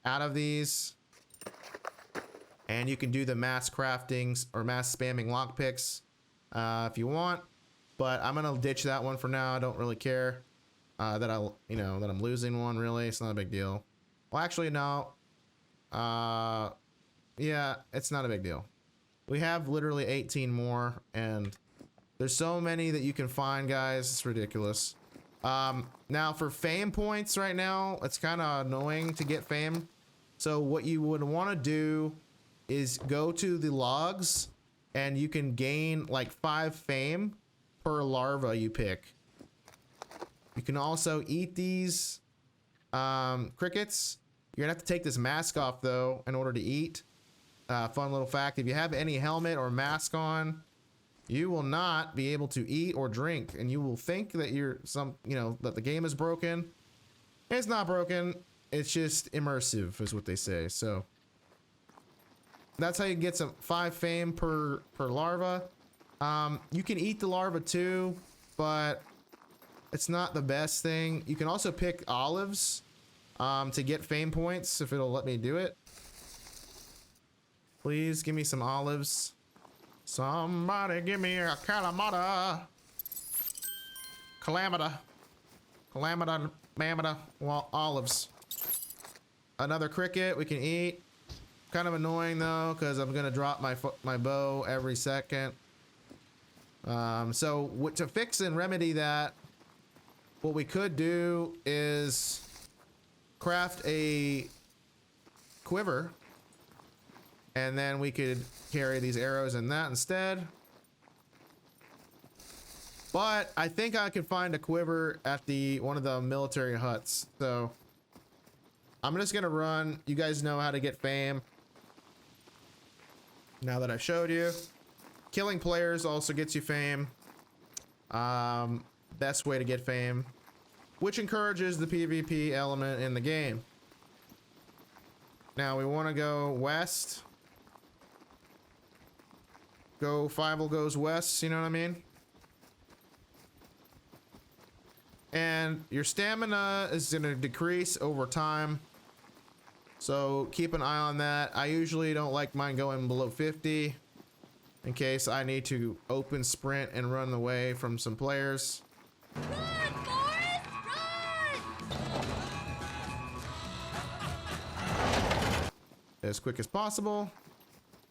out of these. And you can do the mass craftings or mass spamming lockpicks if you want. But I'm gonna ditch that one for now. I don't really care that I'm losing one. Really, it's not a big deal. Well, actually, no. Yeah, it's not a big deal. We have literally 18 more, and there's so many that you can find, guys. It's ridiculous. Now for fame points right now, it's kind of annoying to get fame. So what you would want to do is go to the logs, and you can gain like 5 fame per larva you pick. You can also eat these crickets. You're gonna have to take this mask off though in order to eat. Fun little fact, if you have any helmet or mask on, you will not be able to eat or drink, and you will think that that the game is broken. It's not broken, it's just immersive is what they say. So that's how you get some 5 fame per larva. You can eat the larva too, but it's not the best thing. You can also pick olives to get fame points if it'll let me do it. Please give me some olives. Somebody give me a calamata. Calamata, mamata, well, olives. Another cricket we can eat. Kind of annoying though, because I'm gonna drop my bow every second. So to fix and remedy that, what we could do is craft a quiver, and then we could carry these arrows in that instead. But I think I could find a quiver at one of the military huts. So I'm just gonna run. You guys know how to get fame. Now that I've showed you, killing players also gets you fame. Best way to get fame, which encourages the PvP element in the game. Now we want to go west. Go Fievel goes west, you know what I mean? And your stamina is going to decrease over time, so keep an eye on that. I usually don't like mine going below 50 in case I need to open sprint and run away from some players. Run, Forrest, run! As quick as possible.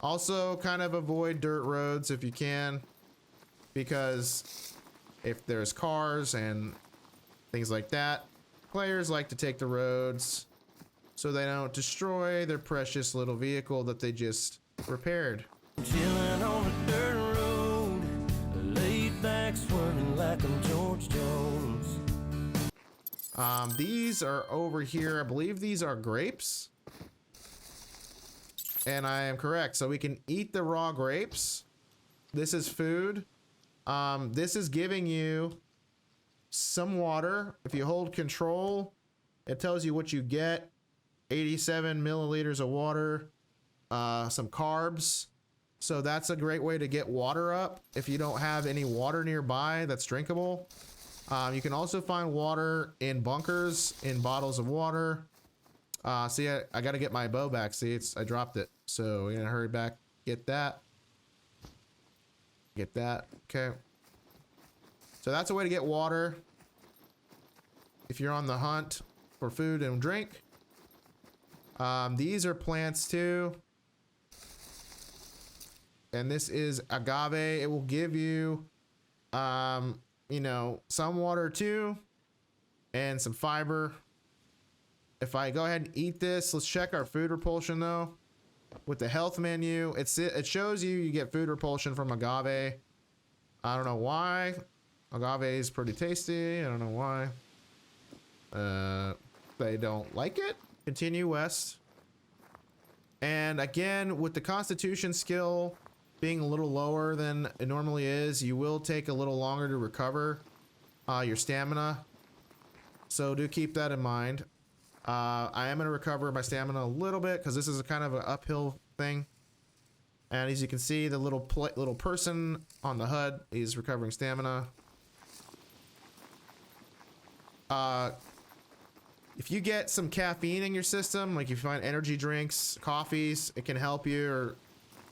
Also, kind of avoid dirt roads if you can, because if there's cars and things like that, players like to take the roads so they don't destroy their precious little vehicle that they just repaired. Chilling on a dirt road, laid back swerving like I'm George Jones. These are over here. I believe these are grapes. And I am correct. So we can eat the raw grapes. This is food. This is giving you some water. If you hold control, it tells you what you get. 87 milliliters of water, some carbs. So that's a great way to get water up if you don't have any water nearby that's drinkable. You can also find water in bunkers, in bottles of water. See, I got to get my bow back. See, I dropped it. So we're going to hurry back, get that. Get that. Okay. So that's a way to get water if you're on the hunt for food and drink. These are plants too. And this is agave. It will give you, some water too, and some fiber. If I go ahead and eat this, let's check our food repulsion though. With the health menu, it shows you get food repulsion from agave. I don't know why. Agave is pretty tasty. I don't know why. They don't like it. Continue west. And again, with the Constitution skill being a little lower than it normally is, you will take a little longer to recover your stamina. So do keep that in mind. I am going to recover my stamina a little bit because this is a kind of an uphill thing. And as you can see, the little person on the HUD is recovering stamina. If you get some caffeine in your system, like if you find energy drinks, coffees, it can help you,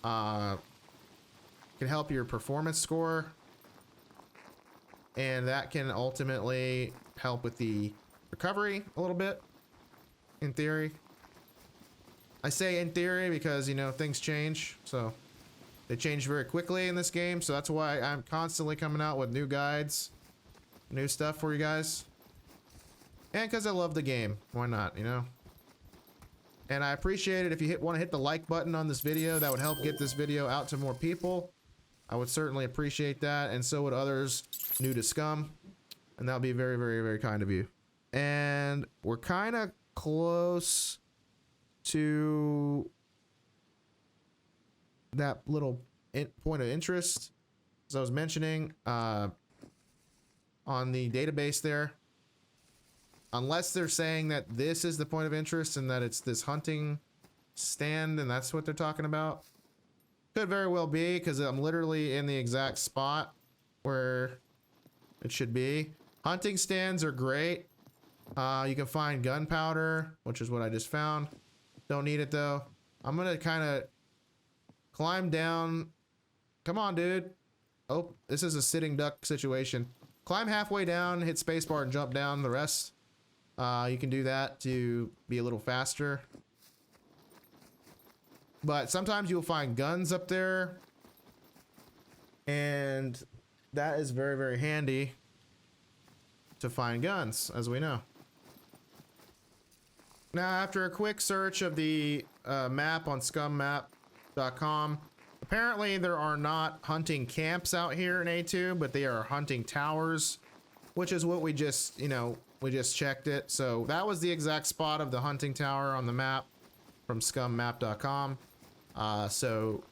or can help your performance score, and that can ultimately help with the recovery a little bit, in theory. I say in theory because, you know, things change, so they change very quickly in this game, so that's why I'm constantly coming out with new guides, new stuff for you guys. And because I love the game, why not, you know? And I appreciate it if you want to hit the like button on this video. That would help get this video out to more people. I would certainly appreciate that, and so would others new to Scum. And that would be very, very, very kind of you. And we're kind of close to that little point of interest, as I was mentioning, on the database there. Unless they're saying that this is the point of interest and that it's this hunting stand and that's what they're talking about. Could very well be, because I'm literally in the exact spot where it should be. Hunting stands are great. You can find gunpowder, which is what I just found. Don't need it though. I'm gonna kind of climb down. Come on, dude. Oh, this is a sitting duck situation. Climb halfway down, hit spacebar and jump down. The rest, you can do that to be a little faster. But sometimes you'll find guns up there, and that is very, very handy to find guns, as we know. Now, after a quick search of the map on scummap.com, apparently there are not hunting camps out here in A2, but they are hunting towers, which is what we just, you know, we just checked it. So that was the exact spot of the hunting tower on the map from scummap.com. So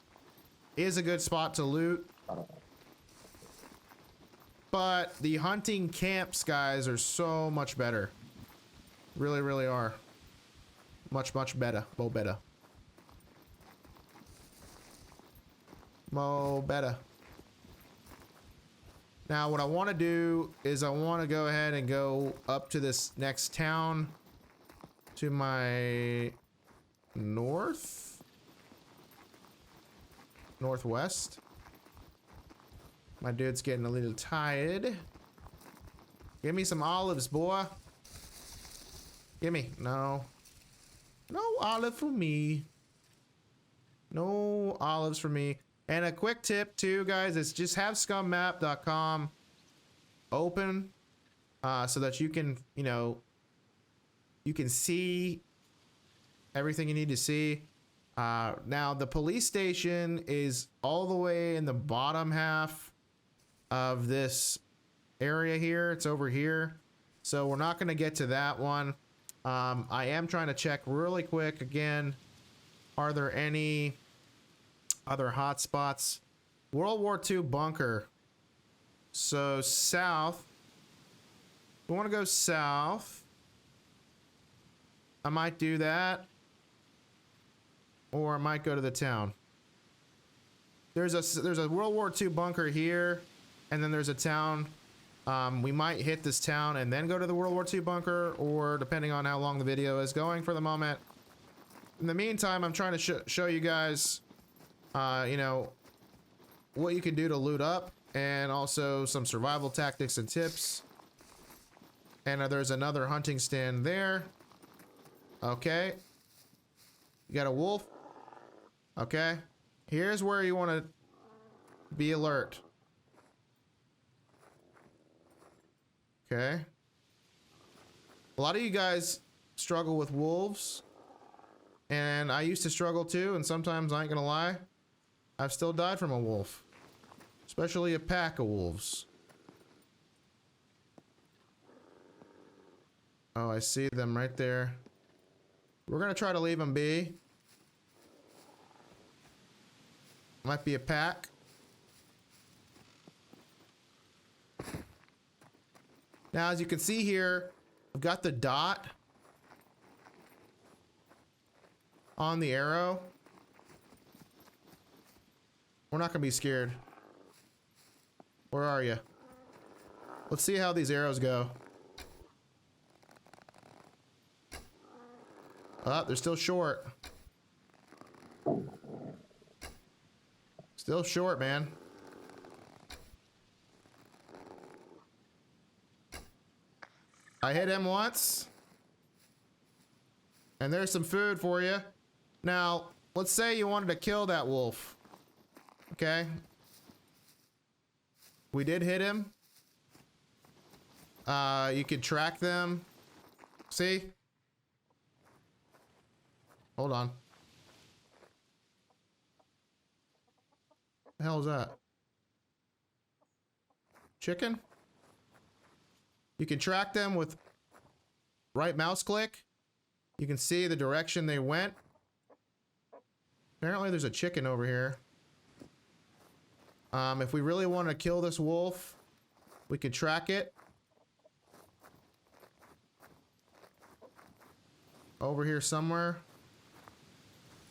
is a good spot to loot. But the hunting camps, guys, are so much better. Really, really are. Much, much better. Mo better. Mo better. Now, what I want to do is I want to go ahead and go up to this next town to my northwest. My dude's getting a little tired. Give me some olives, boy. Gimme. No. No olive for me. No olives for me. And a quick tip too, guys, is just have scummap.com open so that you can, you know, you can see everything you need to see. Now the police station is all the way in the bottom half of this area here. It's over here. So we're not going to get to that one. I am trying to check really quick again. Are there any other hotspots? World War II bunker. So south. We want to go south. I might do that. Or I might go to the town. There's a World War II bunker here, and then there's a town. We might hit this town and then go to the World War II bunker, or depending on how long the video is going for the moment. In the meantime, I'm trying to show you guys, you know, what you can do to loot up, and also some survival tactics and tips. And there's another hunting stand there. Okay. You got a wolf. Okay. Here's where you want to be alert. Okay. A lot of you guys struggle with wolves, and I used to struggle too, and sometimes, I ain't gonna lie, I've still died from a wolf, especially a pack of wolves. Oh, I see them right there. We're gonna try to leave them be. Might be a pack. Now, as you can see here, I've got the dot on the arrow. We're not gonna be scared. Where are you? Let's see how these arrows go. Oh, they're still short. Still short, man. I hit him once. And there's some food for you. Now, let's say you wanted to kill that wolf. Okay. We did hit him. You could track them. See? Hold on. The hell is that? Chicken? You can track them with right mouse click. You can see the direction they went. Apparently there's a chicken over here. If we really want to kill this wolf, we could track it. Over here somewhere.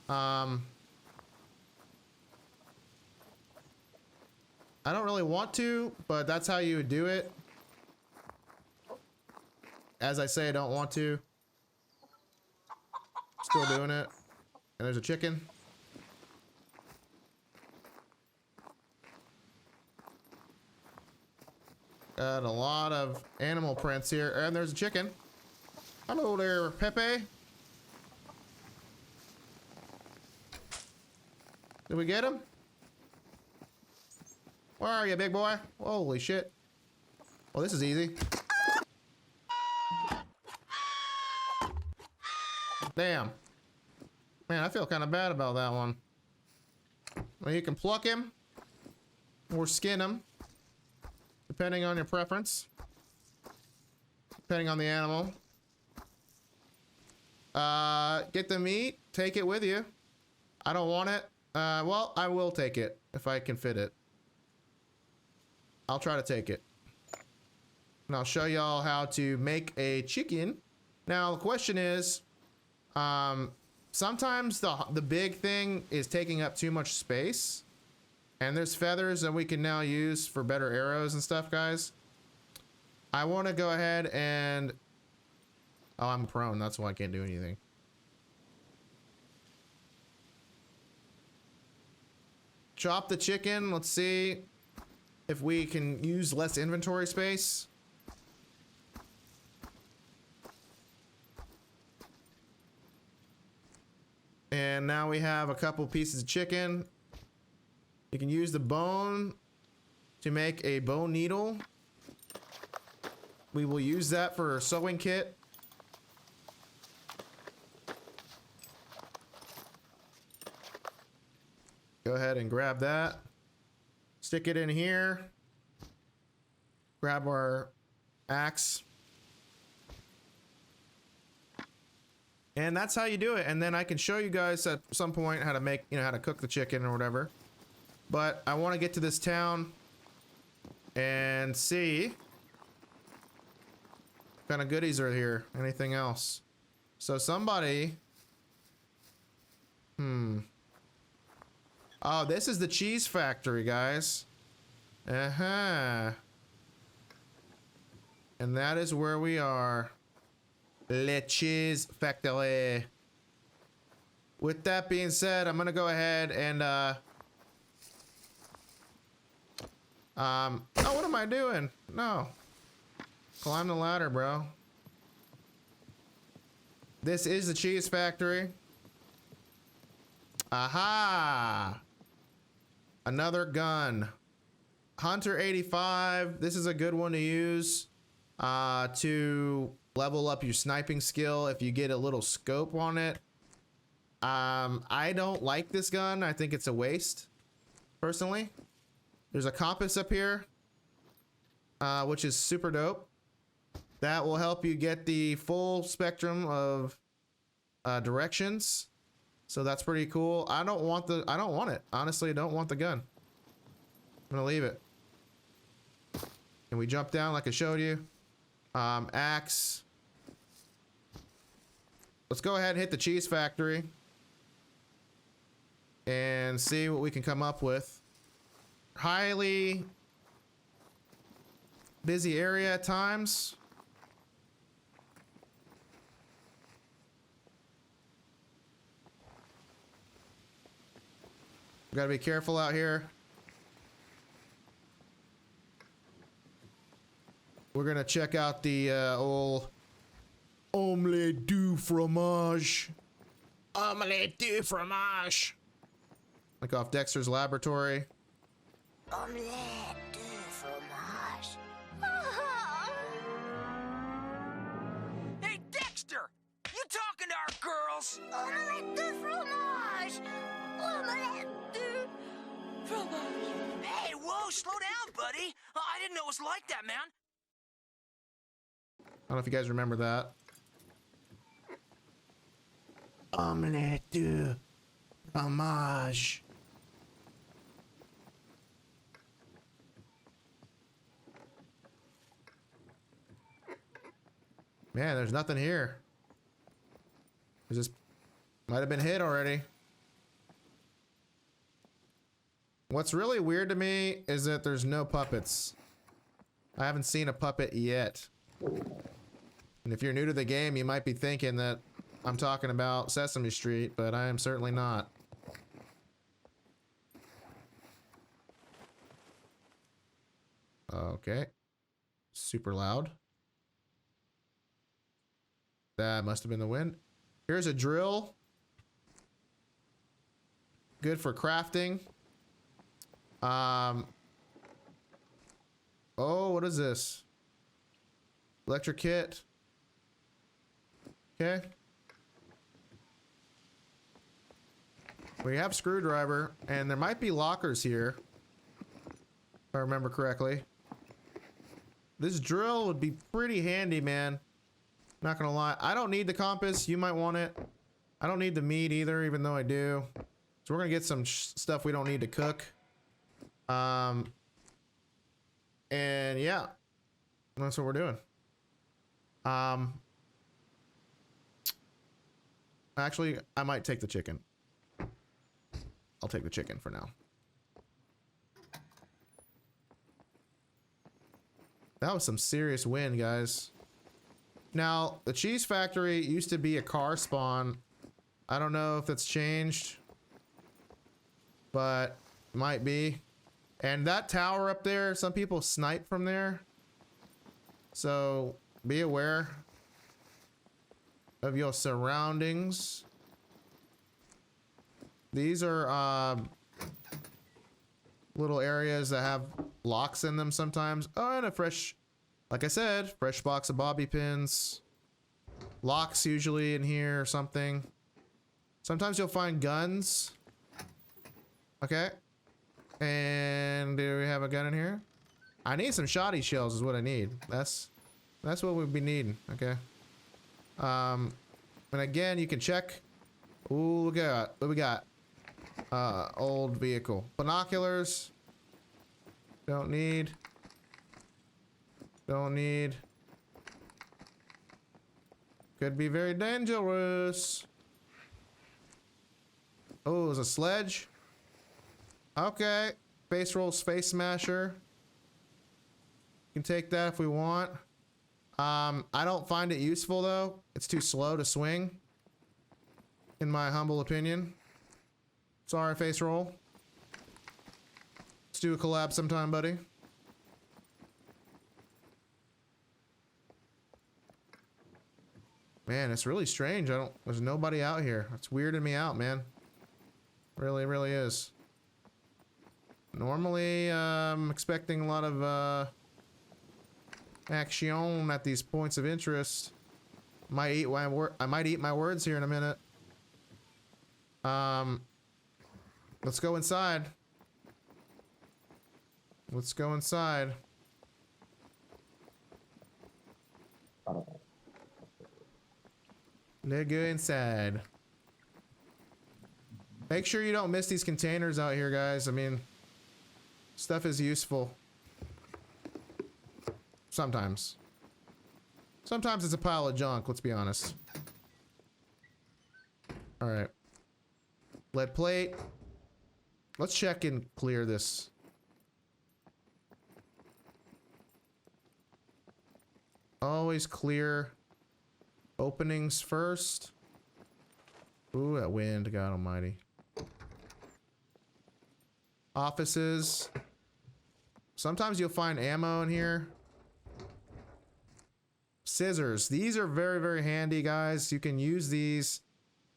I don't really want to, but that's how you would do it. As I say, I don't want to. Still doing it. And there's a chicken. Got a lot of animal prints here. And there's a chicken. Hello there, Pepe. Did we get him? Where are you, big boy? Holy shit. Well, this is easy. Damn. Man, I feel kind of bad about that one. Well, you can pluck him or skin him, depending on your preference. Depending on the animal. Get the meat, take it with you. I don't want it. Well, I will take it if I can fit it. I'll try to take it. And I'll show y'all how to make a chicken. Now, the question is, sometimes the big thing is taking up too much space. And there's feathers that we can now use for better arrows and stuff, guys. I want to go ahead and... Oh, I'm prone. That's why I can't do anything. Chop the chicken. Let's see if we can use less inventory space. And now we have a couple pieces of chicken. You can use the bone to make a bone needle. We will use that for a sewing kit. Go ahead and grab that. Stick it in here. Grab our axe. And that's how you do it. And then I can show you guys at some point how to make, how to cook the chicken or whatever. But I want to get to this town and see what kind of goodies are here. Anything else? So somebody... Oh, this is the cheese factory, guys. Uh-huh. And that is where we are. Le cheese factory. With that being said, I'm gonna go ahead and oh, what am I doing? No. Climb the ladder, bro. This is the cheese factory. Aha! Another gun. Hunter 85. This is a good one to use to level up your sniping skill if you get a little scope on it. I don't like this gun. I think it's a waste, personally. There's a compass up here, which is super dope. That will help you get the full spectrum of directions. So that's pretty cool. I don't want it. Honestly, I don't want the gun. I'm gonna leave it. Can we jump down like I showed you? Axe. Let's go ahead and hit the cheese factory and see what we can come up with. highly busy area at times. Gotta be careful out here. We're gonna check out the old omelette du fromage. Omelette du fromage. Like off Dexter's Laboratory. Omelette du fromage. Hey, Dexter! You talking to our girls? Omelette du fromage. Omelette du fromage. Hey, whoa, slow down, buddy. I didn't know it was like that, man. I don't know if you guys remember that. Omelette du fromage. Man, there's nothing here. This might have been hit already. What's really weird to me is that there's no puppets. I haven't seen a puppet yet. And if you're new to the game, you might be thinking that I'm talking about Sesame Street, but I am certainly not. Okay. Super loud. That must have been the wind. Here's a drill. Good for crafting. Oh, what is this? Electric kit. Okay. We have screwdriver, and there might be lockers here, if I remember correctly. This drill would be pretty handy, man. Not gonna lie. I don't need the compass. You might want it. I don't need the meat either, even though I do. So we're gonna get some stuff we don't need to cook. And yeah, that's what we're doing. Actually, I might take the chicken. I'll take the chicken for now. That was some serious wind, guys. Now, the cheese factory used to be a car spawn. I don't know if it's changed, but might be. And that tower up there, some people snipe from there. So be aware of your surroundings. These are little areas that have locks in them sometimes. Oh, and a fresh, like I said, fresh box of bobby pins. Locks usually in here or something. Sometimes you'll find guns. Okay. And do we have a gun in here? I need some shoddy shells is what I need. That's what we'd be needing. Okay. And again, you can check. Ooh, look at what we got. Old vehicle. Binoculars. Don't need. Don't need. Could be very dangerous. Oh, there's a sledge. Okay. Face roll, space smasher. You can take that if we want. I don't find it useful though. It's too slow to swing. In my humble opinion. Sorry, face roll. Let's do a collab sometime, buddy. Man, it's really strange. There's nobody out here. It's weirding me out, man. Really, really is. Normally, I'm expecting a lot of action at these points of interest. I might eat my words here in a minute. Let's go inside. Let's go inside. Let's go inside. Make sure you don't miss these containers out here, guys. I mean, stuff is useful. Sometimes. Sometimes it's a pile of junk, let's be honest. Alright. Lead plate. Let's check and clear this. Always clear openings first. Ooh, that wind, God almighty. Offices. Sometimes you'll find ammo in here. Scissors. These are very, very handy, guys. You can use these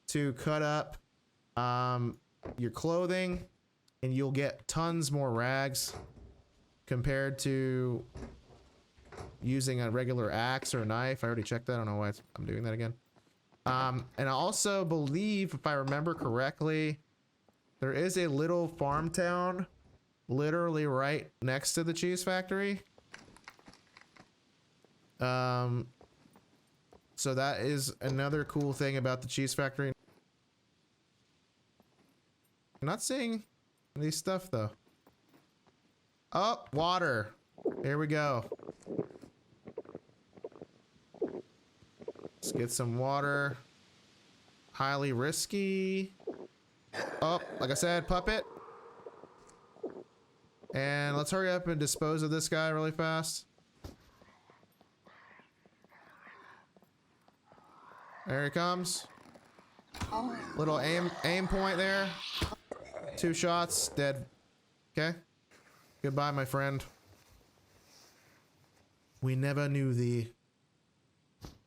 to cut up your clothing, and you'll get tons more rags compared to using a regular axe or a knife. I already checked that. I don't know why I'm doing that again. And I also believe, if I remember correctly, there is a little farm town literally right next to the cheese factory. So that is another cool thing about the cheese factory. I'm not seeing any stuff though. Oh, water. Here we go. Let's get some water. Highly risky. Oh, like I said, puppet. And let's hurry up and dispose of this guy really fast. There he comes. Little aim point there. 2 shots, dead. Okay. Goodbye, my friend. We never knew thee.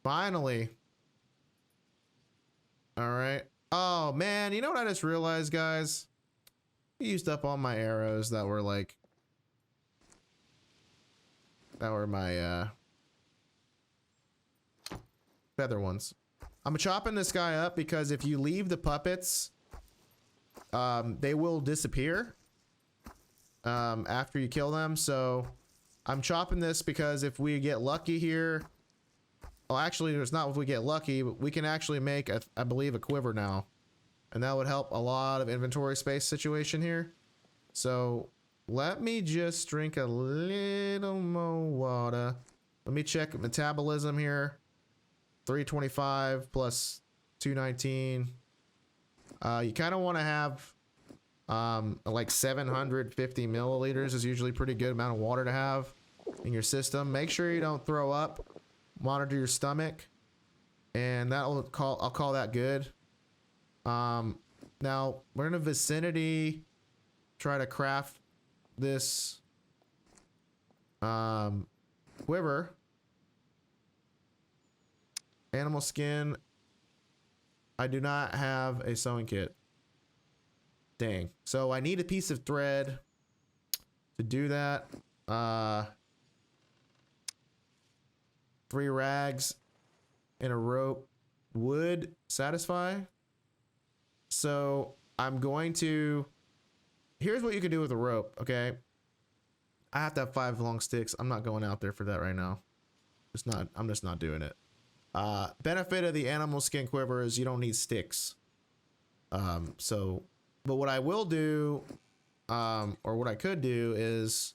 Finally. All right. Oh man, you know what I just realized, guys? I used up all my arrows that were like, that were my feather ones. I'm chopping this guy up because if you leave the puppets, they will disappear after you kill them. So I'm chopping this because if we get lucky here, well, actually, it's not if we get lucky, but we can actually make, I believe, a quiver now. And that would help a lot of inventory space situation here. So let me just drink a little more water. Let me check metabolism here. 325 plus 219. You kind of want to have like 750 milliliters is usually a pretty good amount of water to have in your system. Make sure you don't throw up. Monitor your stomach, and I'll call that good. Now we're in a vicinity. Try to craft this quiver. Animal skin. I do not have a sewing kit. Dang. So I need a piece of thread to do that. 3 rags and a rope would satisfy. So I'm going to, here's what you can do with a rope. Okay. I have to have 5 long sticks. I'm not going out there for that right now. I'm just not doing it. Benefit of the animal skin quiver is you don't need sticks. But what I will do, or what I could do is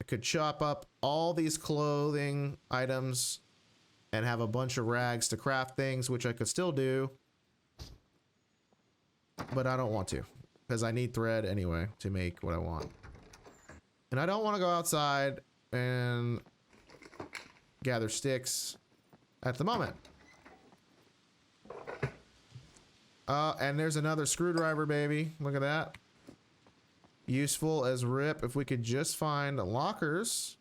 I could chop up all these clothing items and have a bunch of rags to craft things, which I could still do, but I don't want to because I need thread anyway to make what I want. And I don't want to go outside and gather sticks at the moment. And there's another screwdriver, baby. Look at that. Useful as rip if we could just find lockers.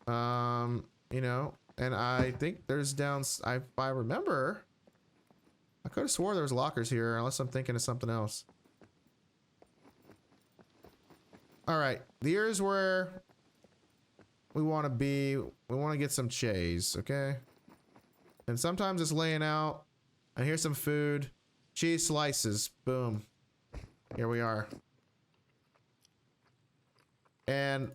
You know, and I think there's if I remember, I could have swore there was lockers here, unless I'm thinking of something else. All right, here's where we want to be. We want to get some cheese, okay? And sometimes it's laying out. And here's some food. Cheese slices. Boom. Here we are. And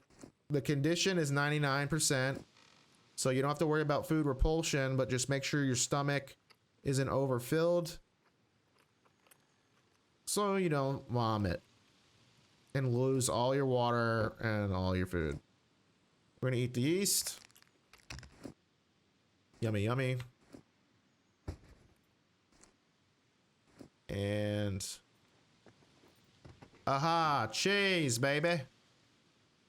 the condition is 99%. So you don't have to worry about food repulsion, but just make sure your stomach isn't overfilled, so you don't vomit and lose all your water and all your food. We're gonna eat the yeast. Yummy, yummy. And aha, cheese, baby.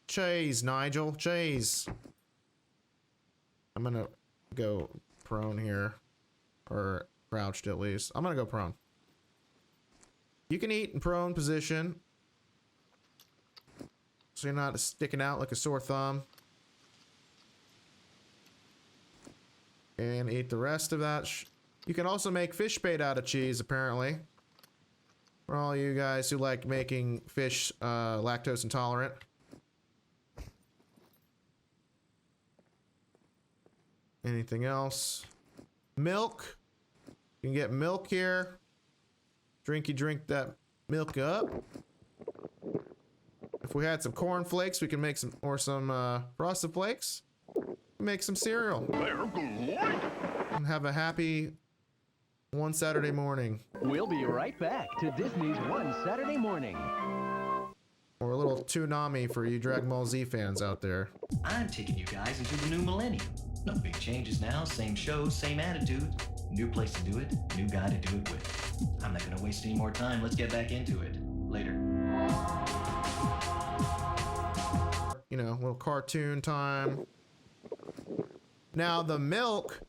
Cheese, Nigel, cheese. gonna go prone here, or crouched at least. I'm gonna go prone. You can eat in prone position, so you're not sticking out like a sore thumb. And eat the rest of that. You can also make fish bait out of cheese, apparently. For all you guys who like making fish lactose intolerant. Anything else? Milk. You can get milk here. Drink that milk up. If we had some corn flakes, we can make some, or some frosted flakes. Make some cereal. And have a happy one Saturday morning. We'll be right back to Disney's One Saturday Morning. Or a little Toonami for you Dragon Ball Z fans out there. I'm taking you guys into the new millennium. No big changes now, same show, same attitude. New place to do it, new guy to do it with. I'm not gonna waste any more time, let's get back into it. Later. You know, a little cartoon time. Now the milk,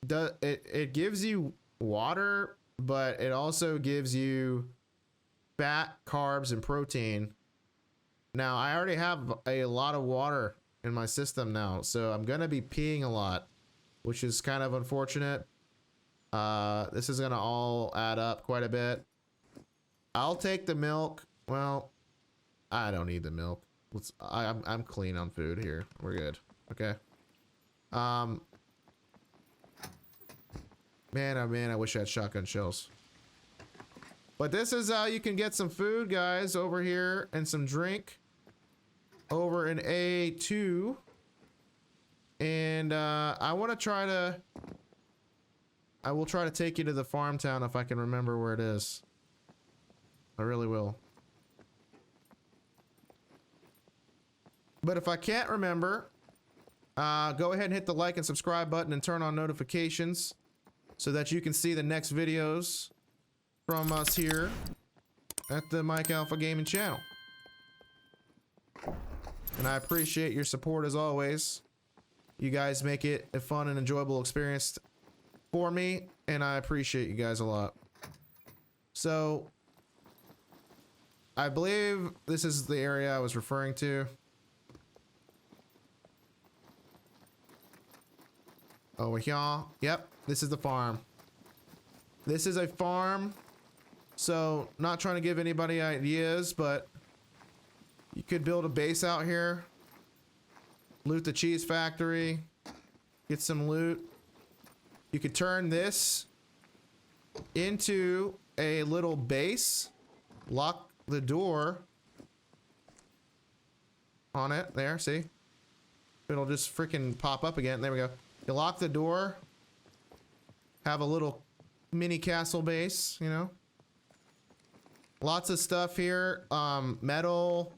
it gives you water, but it also gives you fat, carbs, and protein. Now I already have a lot of water in my system now, so I'm gonna be peeing a lot, which is kind of unfortunate. This is gonna all add up quite a bit. I'll take the milk. Well, I don't need the milk. I'm clean on food here. We're good. Okay. Man, oh man, I wish I had shotgun shells. But this is how you can get some food, guys, over here, and some drink over in A2. And I will try to take you to the farm town if I can remember where it is. I really will. But if I can't remember, go ahead and hit the like and subscribe button and turn on notifications so that you can see the next videos from us here at the Mike Alpha Gaming channel. And I appreciate your support as always. You guys make it a fun and enjoyable experience for me, and I appreciate you guys a lot. So, I believe this is the area I was referring to. Over here. Yep, this is the farm. This is a farm. So, not trying to give anybody ideas, but you could build a base out here. Loot the cheese factory. Get some loot. You could turn this into a little base. Lock the door on it. There, see? It'll just freaking pop up again. There we go. You lock the door. Have a little mini castle base, you know? Lots of stuff here. Metal.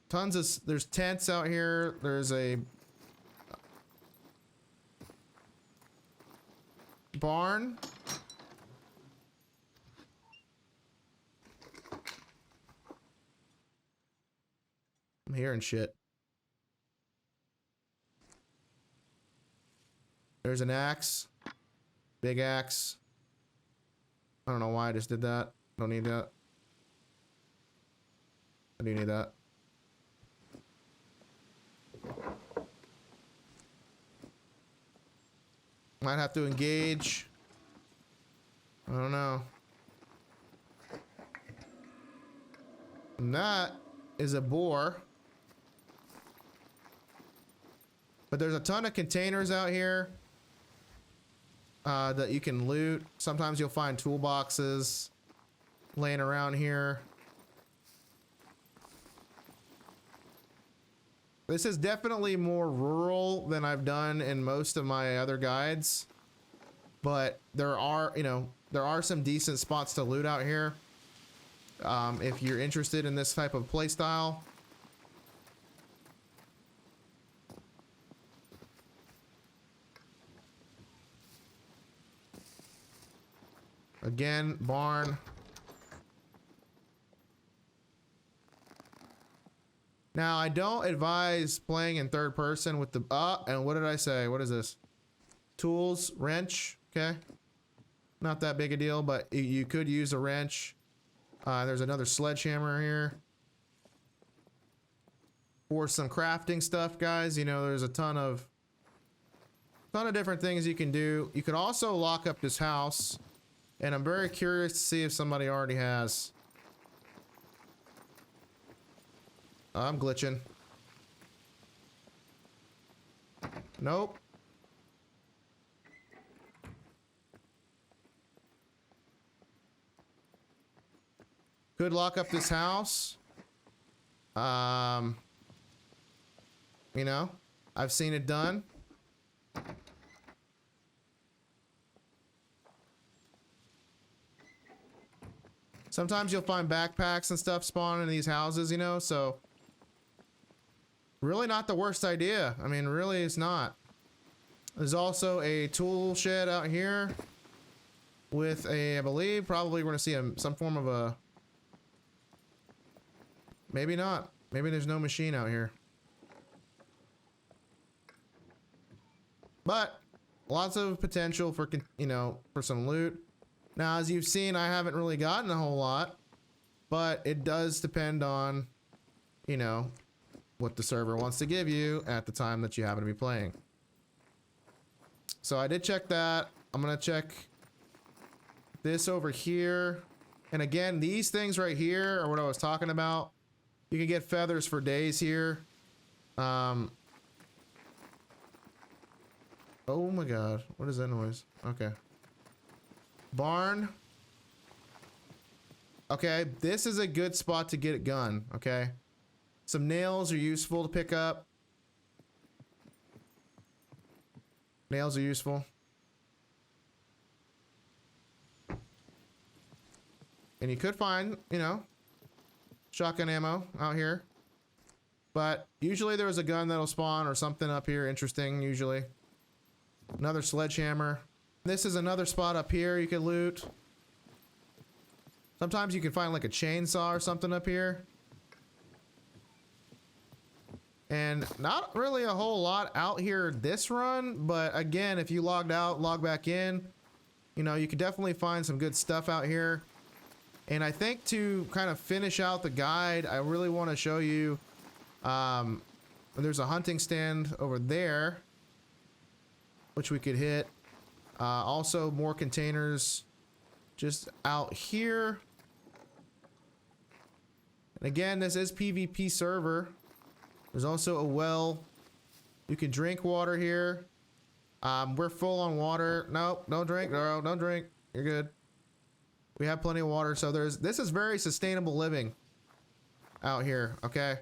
Tons of, there's tents out here. There's a barn. I'm hearing shit. There's an axe. Big axe. I don't know why I just did that. Don't need that. I do need that. Might have to engage. I don't know. And that is a boar. But there's a ton of containers out here that you can loot. Sometimes you'll find toolboxes laying around here. This is definitely more rural than I've done in most of my other guides. But there are, you know, there are some decent spots to loot out here. If you're interested in this type of playstyle. Again, barn. Now, I don't advise playing in third person with the, and what did I say? What is this? Tools, wrench, okay. Not that big a deal, but you could use a wrench. There's another sledgehammer here. For some crafting stuff, guys, you know, there's a ton of different things you can do. You can also lock up this house, and I'm very curious to see if somebody already has. I'm glitching. Nope. Could lock up this house. You know, I've seen it done. Sometimes you'll find backpacks and stuff spawn in these houses, you know, so really not the worst idea. I mean, really it's not. There's also a tool shed out here with a, I believe, probably we're gonna see some form of a, maybe not. Maybe there's no machine out here. But lots of potential for, you know, for some loot. Now, as you've seen, I haven't really gotten a whole lot, but it does depend on, you know, what the server wants to give you at the time that you happen to be playing. So I did check that. I'm gonna check this over here. And again, these things right here are what I was talking about. You can get feathers for days here. Oh my god, what is that noise? Okay. Barn. Okay, this is a good spot to get a gun, okay? Some nails are useful to pick up. Nails are useful. And you could find, you know, shotgun ammo out here. But usually there is a gun that'll spawn or something up here interesting, usually. Another sledgehammer. This is another spot up here you could loot. Sometimes you can find like a chainsaw or something up here. And not really a whole lot out here this run, but again, if you logged out, log back in, you know, you could definitely find some good stuff out here. And I think to kind of finish out the guide, I really want to show you, there's a hunting stand over there, which we could hit. Also more containers just out here. And again, this is PvP server. There's also a well. You can drink water here. We're full on water. Nope, don't drink, no, don't drink. You're good. We have plenty of water, so this is very sustainable living out here, okay?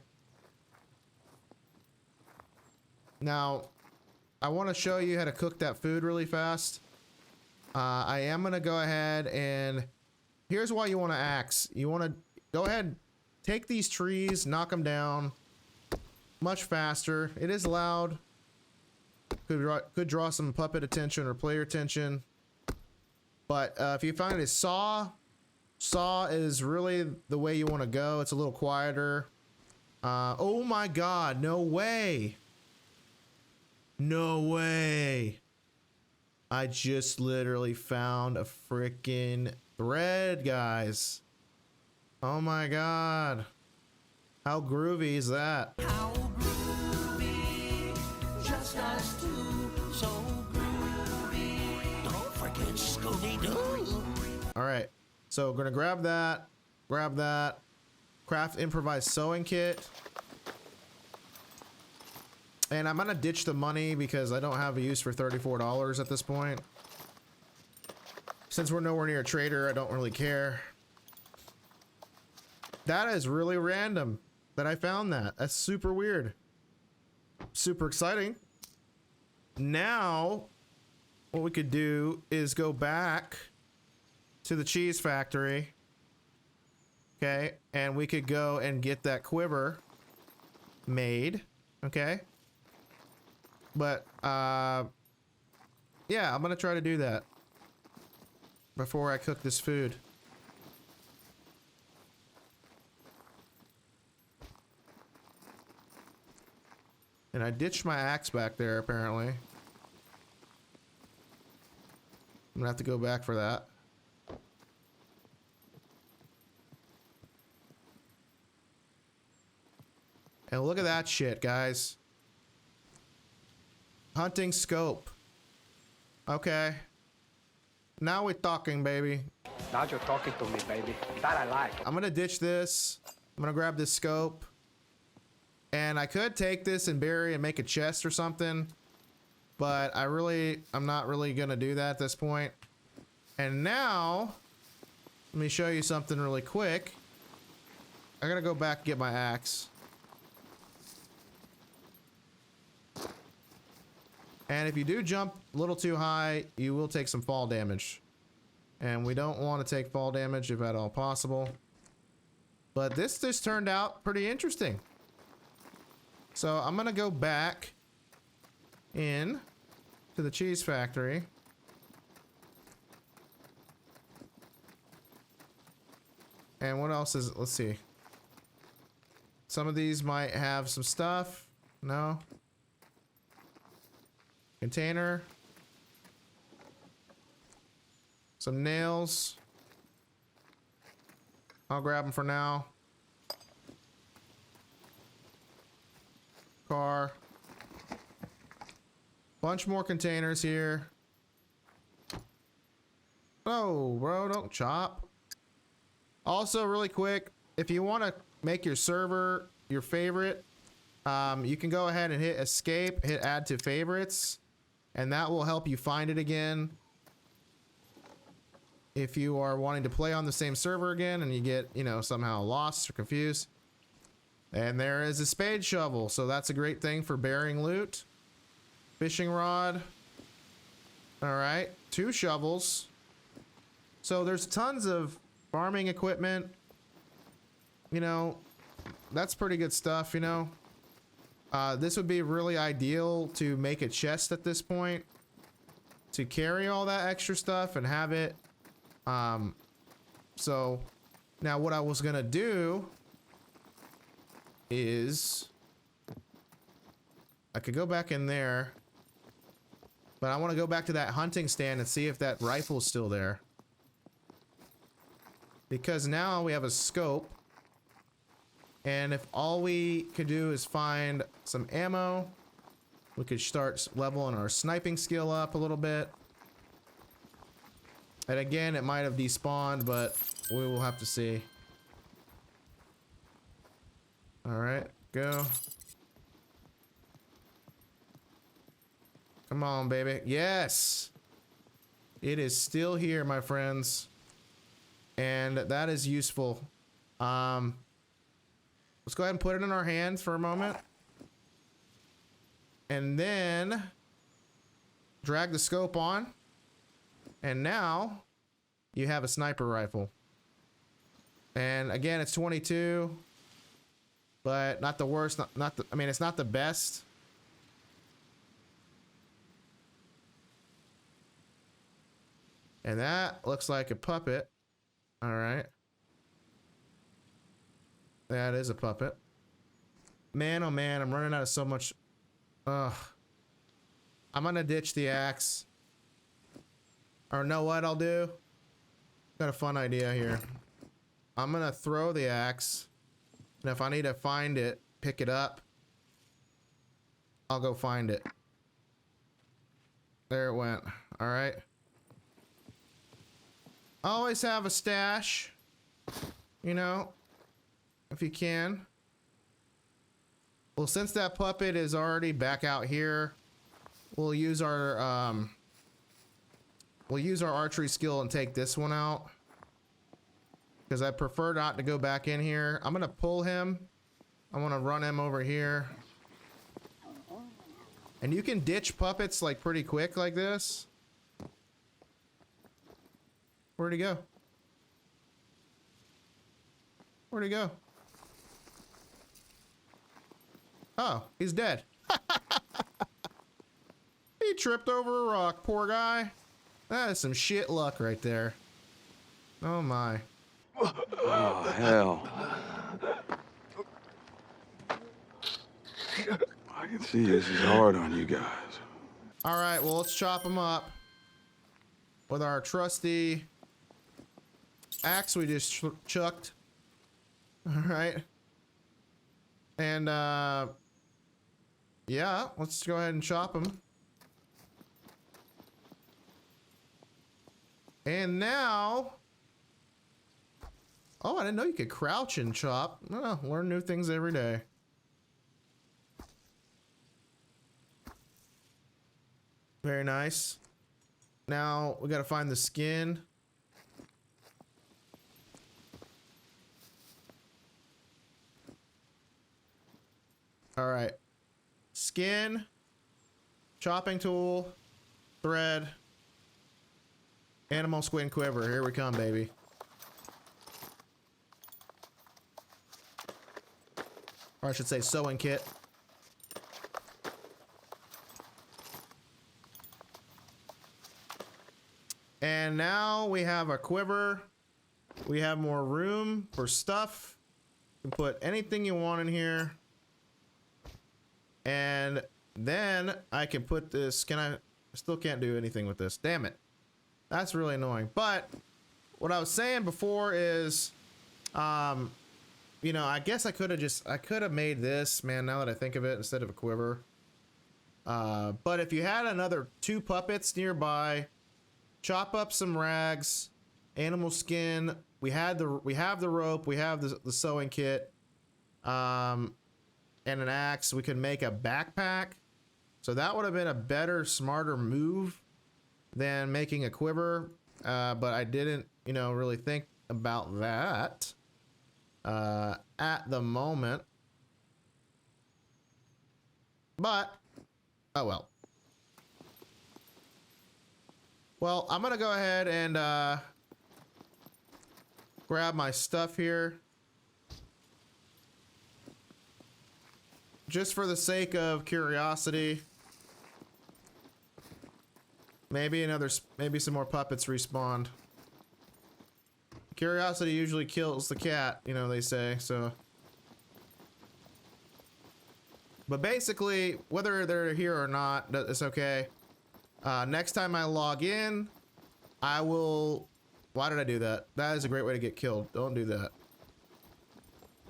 Now, I want to show you how to cook that food really fast. I am going to go ahead and here's why you want to axe. You want to go ahead, take these trees, knock them down much faster. It is loud. Could draw some puppet attention or player attention. But if you find a saw is really the way you want to go. It's a little quieter. Oh my god, no way. No way. I just literally found a freaking thread, guys. Oh my god. How groovy is that? How groovy, just us two, so groovy. Don't forget Scooby-Doo. All right, so we're gonna grab that, craft improvised sewing kit. And I'm gonna ditch the money because I don't have a use for $34 at this point. Since we're nowhere near a trader, I don't really care. That is really random that I found that. That's super weird. Super exciting. Now, what we could do is go back to the cheese factory. Okay, and we could go and get that quiver made. Okay. But, yeah, I'm gonna try to do that before I cook this food. And I ditched my axe back there, apparently. I'm gonna have to go back for that. And look at that shit, guys. Hunting scope. Okay. Now we're talking, baby. Now you're talking to me, baby. That I like. I'm gonna ditch this. I'm gonna grab this scope. And I could take this and bury and make a chest or something. But I'm not really gonna do that at this point. And now, let me show you something really quick. I gotta go back and get my axe. And if you do jump a little too high, you will take some fall damage. And we don't want to take fall damage if at all possible. But this just turned out pretty interesting. So I'm gonna go back in to the cheese factory. And what else is, let's see. Some of these might have some stuff. No. Container. Some nails. I'll grab them for now. Car. Bunch more containers here. Oh, bro, don't chop. Also, really quick, if you want to make your server your favorite, you can go ahead and hit escape, hit add to favorites, and that will help you find it again. If you are wanting to play on the same server again and you get, you know, somehow lost or confused. And there is a spade shovel, so that's a great thing for burying loot. Fishing rod. All right, 2 shovels. So there's tons of farming equipment. You know, that's pretty good stuff, you know. This would be really ideal to make a chest at this point. To carry all that extra stuff and have it. So now what I was gonna do is I could go back in there, but I want to go back to that hunting stand and see if that rifle's still there. Because now we have a scope, and if all we could do is find some ammo, we could start leveling our sniping skill up a little bit. And again, it might have despawned, but we will have to see. All right, go. Come on, baby. Yes! It is still here, my friends. And that is useful. Let's go ahead and put it in our hands for a moment. And then drag the scope on. And now you have a sniper rifle. And again, it's 22. But not the worst, I mean, it's not the best. And that looks like a puppet. All right. That is a puppet. Man, oh man, I'm running out of so much. Ugh. I'm gonna ditch the axe. Or know what I'll do? Got a fun idea here. I'm gonna throw the axe. And if I need to find it, pick it up, I'll go find it. There it went. All right. Always have a stash, you know, if you can. Well, since that puppet is already back out here, we'll use our archery skill and take this one out. Because I prefer not to go back in here. I'm gonna pull him. I want to run him over here. And you can ditch puppets like pretty quick like this. Where'd he go? Where'd he go? Oh, he's dead. He tripped over a rock, poor guy. That is some shit luck right there. Oh my. Oh, hell. I can see this is hard on you guys. All right, well, let's chop them up with our trusty axe we just chucked. All right. And, yeah, let's go ahead and chop them. And now... Oh, I didn't know you could crouch and chop. Oh, learn new things every day. Very nice. Now we gotta find the skin. All right. Skin, chopping tool, thread, animal squid quiver. Here we come, baby. Or I should say sewing kit. And now we have a quiver. We have more room for stuff. You can put anything you want in here. And then I can put this, I still can't do anything with this. Damn it. That's really annoying. But what I was saying before is, you know, I guess I could have made this, man, now that I think of it, instead of a quiver. But if you had another 2 puppets nearby, chop up some rags, animal skin. We have the rope, we have the sewing kit, and an axe. We could make a backpack. So that would have been a better, smarter move than making a quiver. But I didn't, you know, really think about that at the moment. But, oh well. Well, I'm gonna go ahead and grab my stuff here. Just for the sake of curiosity. Maybe some more puppets respawned. Curiosity usually kills the cat, you know, they say, so. But basically, whether they're here or not, it's okay. Next time I log in, I will... Why did I do that? That is a great way to get killed. Don't do that.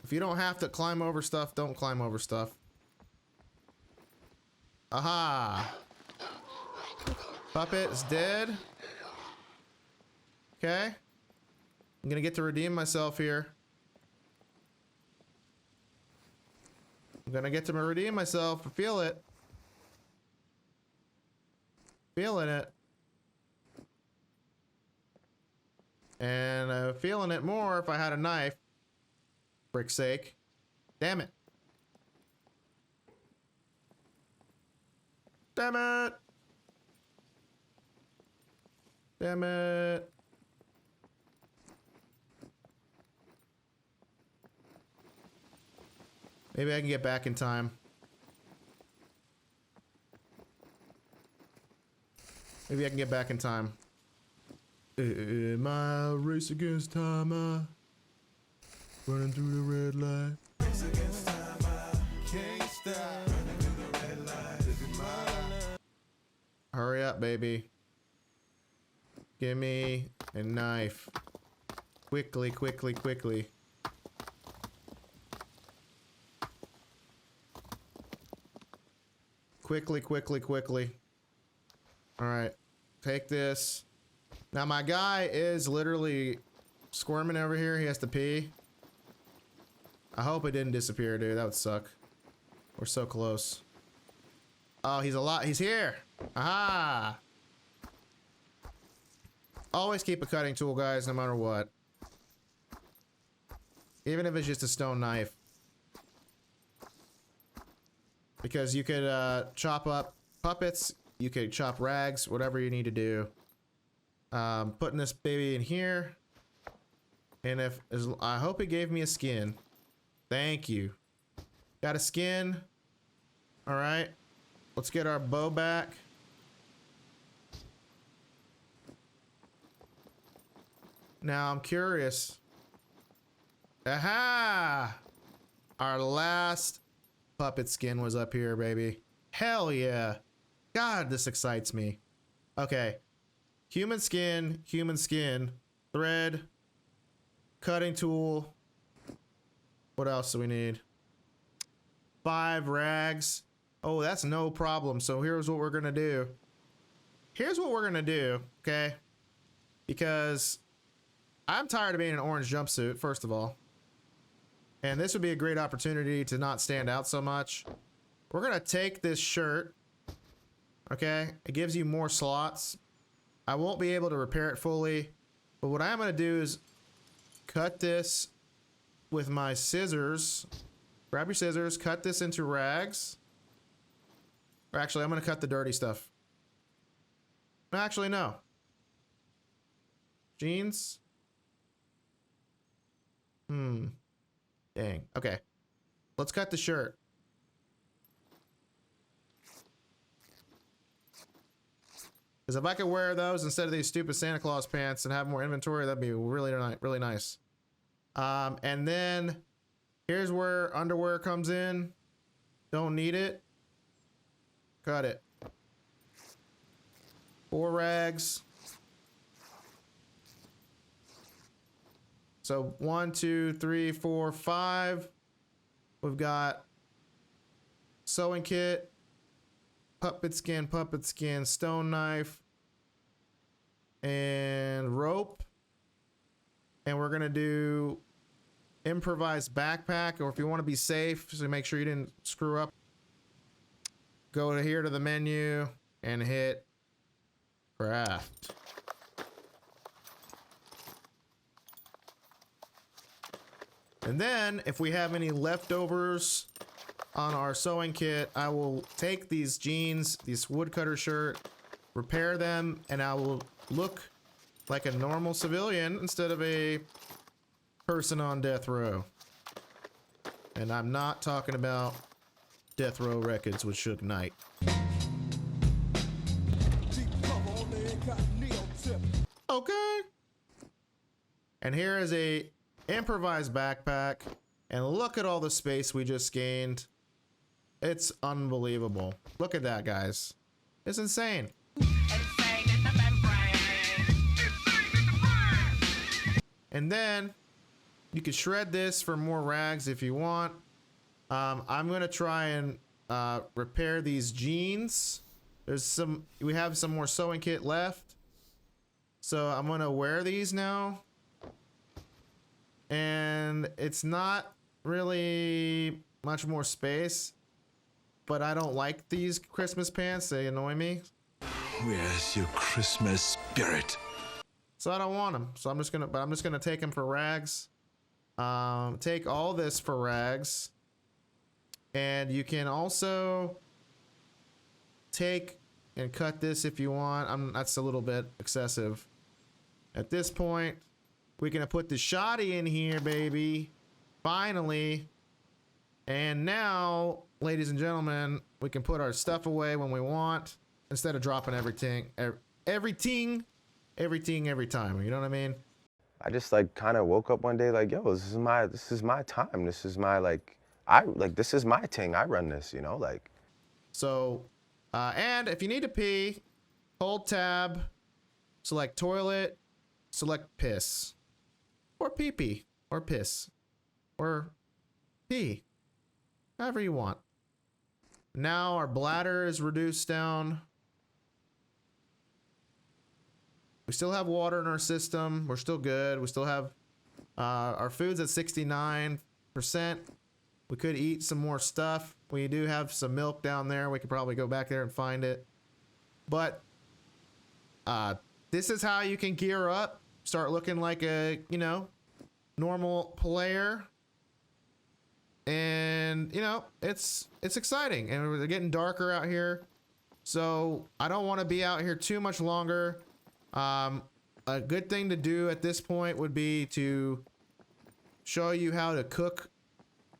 If you don't have to climb over stuff, don't climb over stuff. Aha! Puppet is dead. Okay. I'm gonna get to redeem myself here. I'm gonna get to redeem myself. I feel it. Feeling it. And I'm feeling it more if I had a knife. Frick's sake. Damn it. Damn it. Damn it. Maybe I can get back in time. Maybe I can get back in time. My race against time, running through the red light. Race against time, can't stop. Running through the red light. Hurry up, baby. Give me a knife. Quickly, quickly, quickly. Quickly, quickly, quickly. All right. Take this. Now my guy is literally squirming over here. He has to pee. I hope it didn't disappear, dude. That would suck. We're so close. Oh, he's he's here. Aha. Always keep a cutting tool, guys, no matter what. Even if it's just a stone knife. Because you could chop up puppets. You could chop rags, whatever you need to do. Putting this baby in here. And I hope it gave me a skin. Thank you. Got a skin. All right. Let's get our bow back. Now I'm curious. Aha! Our last puppet skin was up here, baby. Hell yeah. God, this excites me. Okay. Human skin, thread, cutting tool. What else do we need? 5 rags. Oh, that's no problem. So here's what we're gonna do. Okay? Because I'm tired of being in an orange jumpsuit, first of all. And this would be a great opportunity to not stand out so much. We're gonna take this shirt. Okay? It gives you more slots. I won't be able to repair it fully, but what I'm gonna do is cut this with my scissors. Grab your scissors, cut this into rags. Or actually, I'm gonna cut the dirty stuff. Actually, no. Jeans. Dang. Okay. Let's cut the shirt. Because if I could wear those instead of these stupid Santa Claus pants and have more inventory, that'd be really, really nice. And then here's where underwear comes in. Don't need it. Cut it. 4 rags. So 1, 2, 3, 4, 5. We've got sewing kit, puppet skin, stone knife, and rope. And we're gonna do improvised backpack, or if you want to be safe, so make sure you didn't screw up, go to here to the menu and hit craft. And then if we have any leftovers on our sewing kit, I will take these jeans, this woodcutter shirt, repair them, and I will look like a normal civilian instead of a person on death row. And I'm not talking about Death Row Records with Suge Knight. Okay. And here is a improvised backpack, and look at all the space we just gained. It's unbelievable. Look at that, guys. It's insane. And then you can shred this for more rags if you want. I'm gonna try and repair these jeans. We have some more sewing kit left, so I'm gonna wear these now. And it's not really much more space, but I don't like these Christmas pants. They annoy me. Where's your Christmas spirit? So I don't want them. So I'm just gonna take them for rags. Take all this for rags. And you can also take and cut this if you want. That's a little bit excessive. At this point, we're gonna put the shoddy in here, baby. Finally. And now, ladies and gentlemen, we can put our stuff away when we want instead of dropping everything every time. You know what I mean? I just like kind of woke up one day like, yo, this is my time. This is my this is my thing. I run this, you know, like. So, and if you need to pee, hold tab, select toilet, select piss. Or pee-pee, or piss, or pee, however you want. Now our bladder is reduced down. We still have water in our system. We're still good. We still have our food's at 69%. We could eat some more stuff. We do have some milk down there. We could probably go back there and find it. But this is how you can gear up. Start looking like a, you know, normal player. And, you know, it's exciting. And we're getting darker out here. So I don't want to be out here too much longer. A good thing to do at this point would be to show you how to cook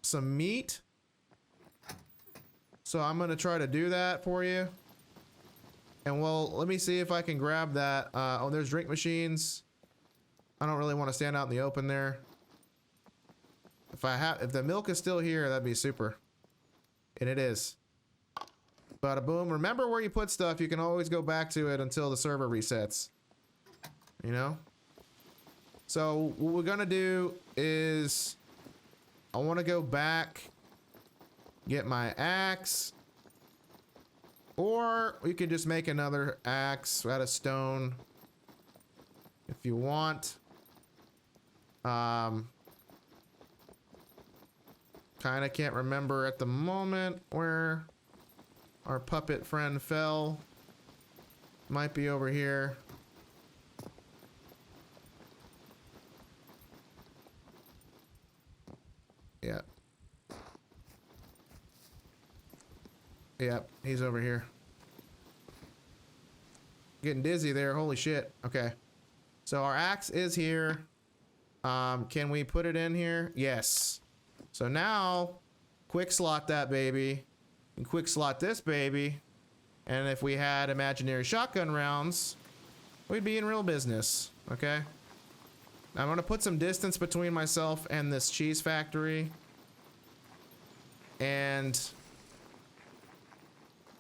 some meat. So I'm going to try to do that for you. And well, let me see if I can grab that. Oh, there's drink machines. I don't really want to stand out in the open there. If the milk is still here, that'd be super. And it is. Bada boom. Remember where you put stuff. You can always go back to it until the server resets. You know? So what we're gonna do is I want to go back, get my axe, or we could just make another axe out of stone if you want. Kind of can't remember at the moment where our puppet friend fell. Might be over here. Yeah. Yep, he's over here. Getting dizzy there, holy shit. Okay. So our axe is here. Can we put it in here? Yes. So now, quick slot that baby. And quick slot this baby. And if we had imaginary shotgun rounds, we'd be in real business. Okay? I'm gonna put some distance between myself and this cheese factory. And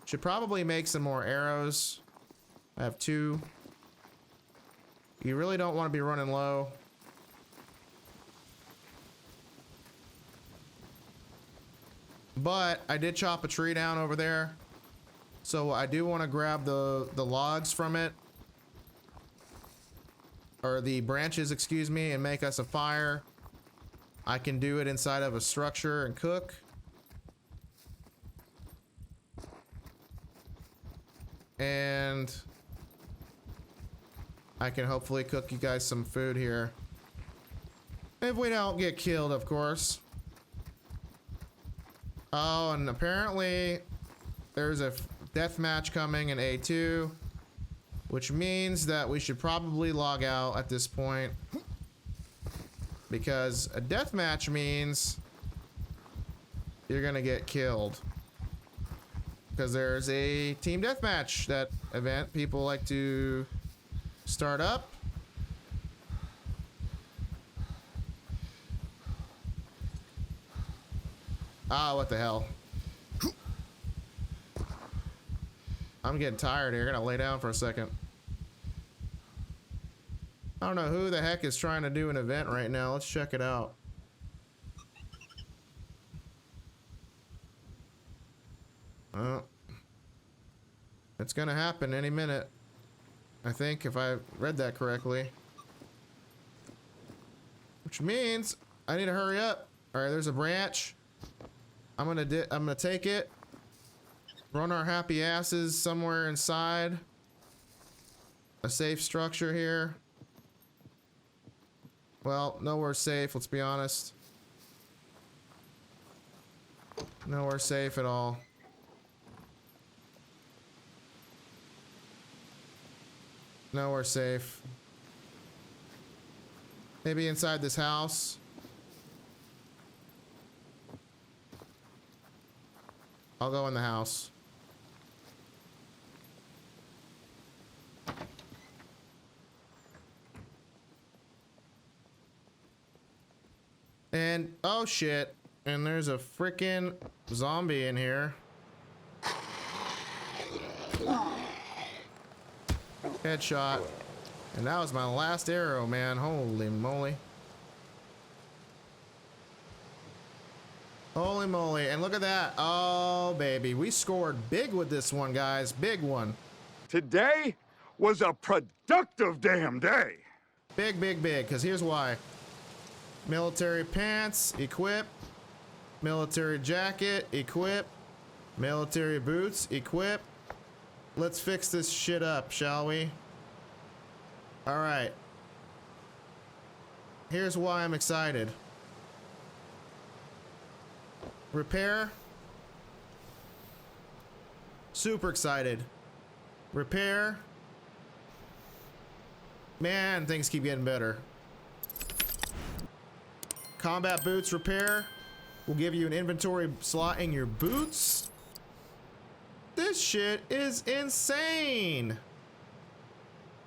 should probably make some more arrows. I have 2. You really don't want to be running low. But I did chop a tree down over there. So I do want to grab the logs from it. Or the branches, excuse me, and make us a fire. I can do it inside of a structure and cook. And I can hopefully cook you guys some food here. If we don't get killed, of course. Oh, and apparently there's a death match coming in A2, which means that we should probably log out at this point, because a death match means you're gonna get killed. Because there's a team deathmatch, that event people like to start up. Ah, what the hell. I'm getting tired here. Gonna lay down for a second. I don't know who the heck is trying to do an event right now. Let's check it out. Oh. It's gonna happen any minute. I think, if I read that correctly. Which means I need to hurry up. Alright, there's a branch. I'm gonna take it. Run our happy asses somewhere inside a safe structure here. Well, nowhere safe, let's be honest. Nowhere safe at all. Nowhere safe. Maybe inside this house. I'll go in the house. And, oh shit. And there's a freaking zombie in here. Headshot. And that was my last arrow, man. Holy moly. Holy moly. And look at that. Oh, baby. We scored big with this one, guys. Big one. Today was a productive damn day. Big, big, big. Because here's why. Military pants, equip. Military jacket, equip. Military boots, equip. Let's fix this shit up, shall we? Alright. Here's why I'm excited. Repair. Super excited. Repair. Man, things keep getting better. Combat boots repair will give you an inventory slot in your boots. This shit is insane.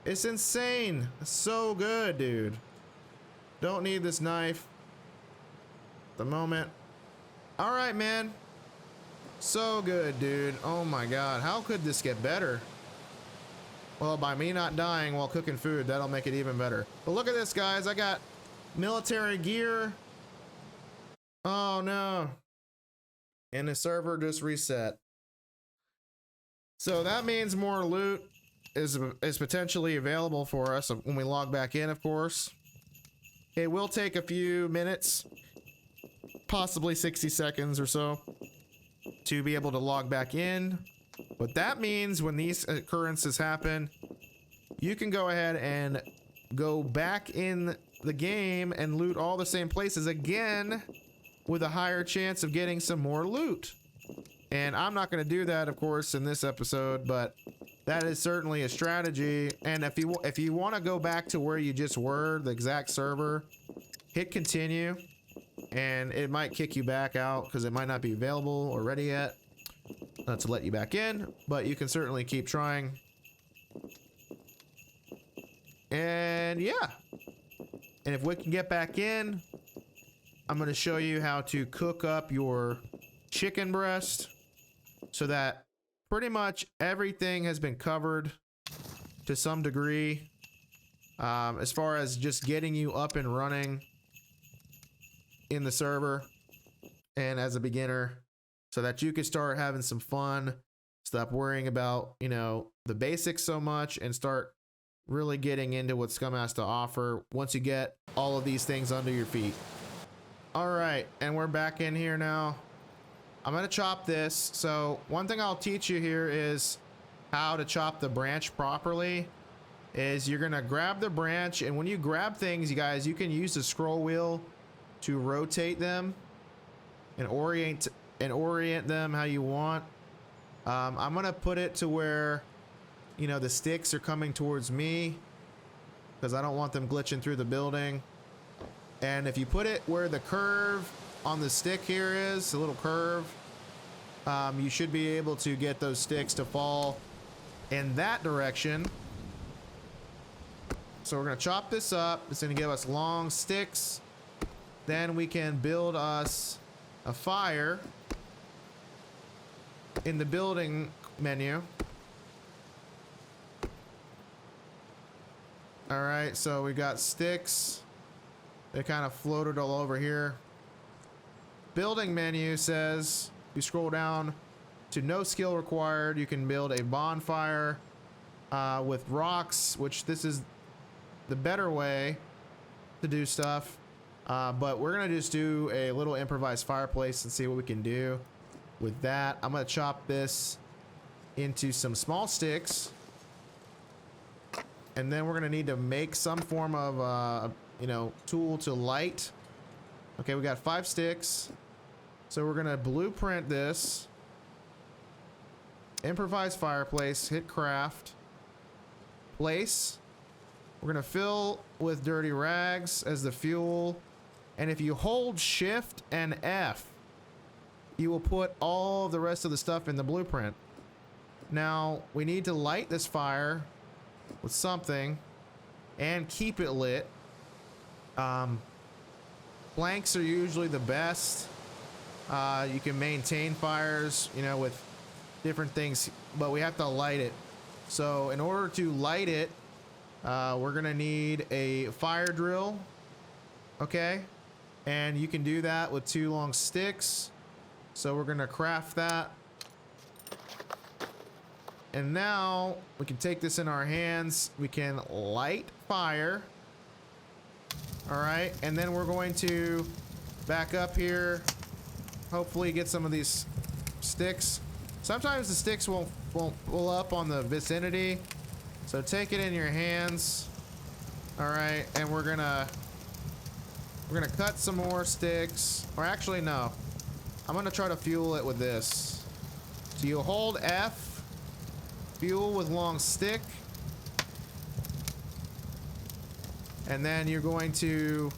It's insane. It's so good, dude. Don't need this knife at the moment. All right, man. So good, dude. Oh my god, how could this get better? Well, by me not dying while cooking food, that'll make it even better. But look at this, guys. I got military gear. Oh no. And the server just reset. So that means more loot is potentially available for us when we log back in, of course. It will take a few minutes, possibly 60 seconds or so, to be able to log back in. But that means when these occurrences happen, you can go ahead and go back in the game and loot all the same places again with a higher chance of getting some more loot. And I'm not going to do that, of course, in this episode, but that is certainly a strategy. And if you want to go back to where you just were, the exact server, hit continue, and it might kick you back out because it might not be available or ready yet to let you back in, but you can certainly keep trying. And yeah, and if we can get back in, I'm going to show you how to cook up your chicken breast so that pretty much everything has been covered to some degree, as far as just getting you up and running in the server and as a beginner, so that you can start having some fun, stop worrying about, you know, the basics so much, and start really getting into what SCUM has to offer once you get all of these things under your feet. All right, and we're back in here now. I'm gonna chop this. So one thing I'll teach you here is how to chop the branch properly. Is you're gonna grab the branch, and when you grab things, you guys, you can use the scroll wheel to rotate them and orient them how you want. I'm gonna put it to where, you know, the sticks are coming towards me because I don't want them glitching through the building. And if you put it where the curve on the stick here is, a little curve, you should be able to get those sticks to fall in that direction. So we're gonna chop this up. It's gonna give us long sticks. Then we can build us a fire in the building menu. All right, so we got sticks. They kind of floated all over here. Building menu says, you scroll down to no skill required. You can build a bonfire with rocks, which this is the better way to do stuff. But we're gonna just do a little improvised fireplace and see what we can do with that. I'm gonna chop this into some small sticks, and then we're gonna need to make some form of you know, tool to light. Okay, we got 5 sticks, so we're gonna blueprint this. Improvise fireplace, hit craft, place. We're gonna fill with dirty rags as the fuel, and if you hold shift and F, you will put all the rest of the stuff in the blueprint. Now we need to light this fire with something and keep it lit. Planks are usually the best. You can maintain fires, you know, with different things, but we have to light it. So in order to light it, we're gonna need a fire drill. Okay, and you can do that with 2 long sticks. So we're gonna craft that, and now we can take this in our hands. We can light fire. All right, and then we're going to back up here, hopefully get some of these sticks. Sometimes the sticks won't pull up on the vicinity, so take it in your hands. All right, and we're gonna cut some more sticks, or actually no, I'm gonna try to fuel it with this. So you hold F, fuel with long stick, and then you're going to,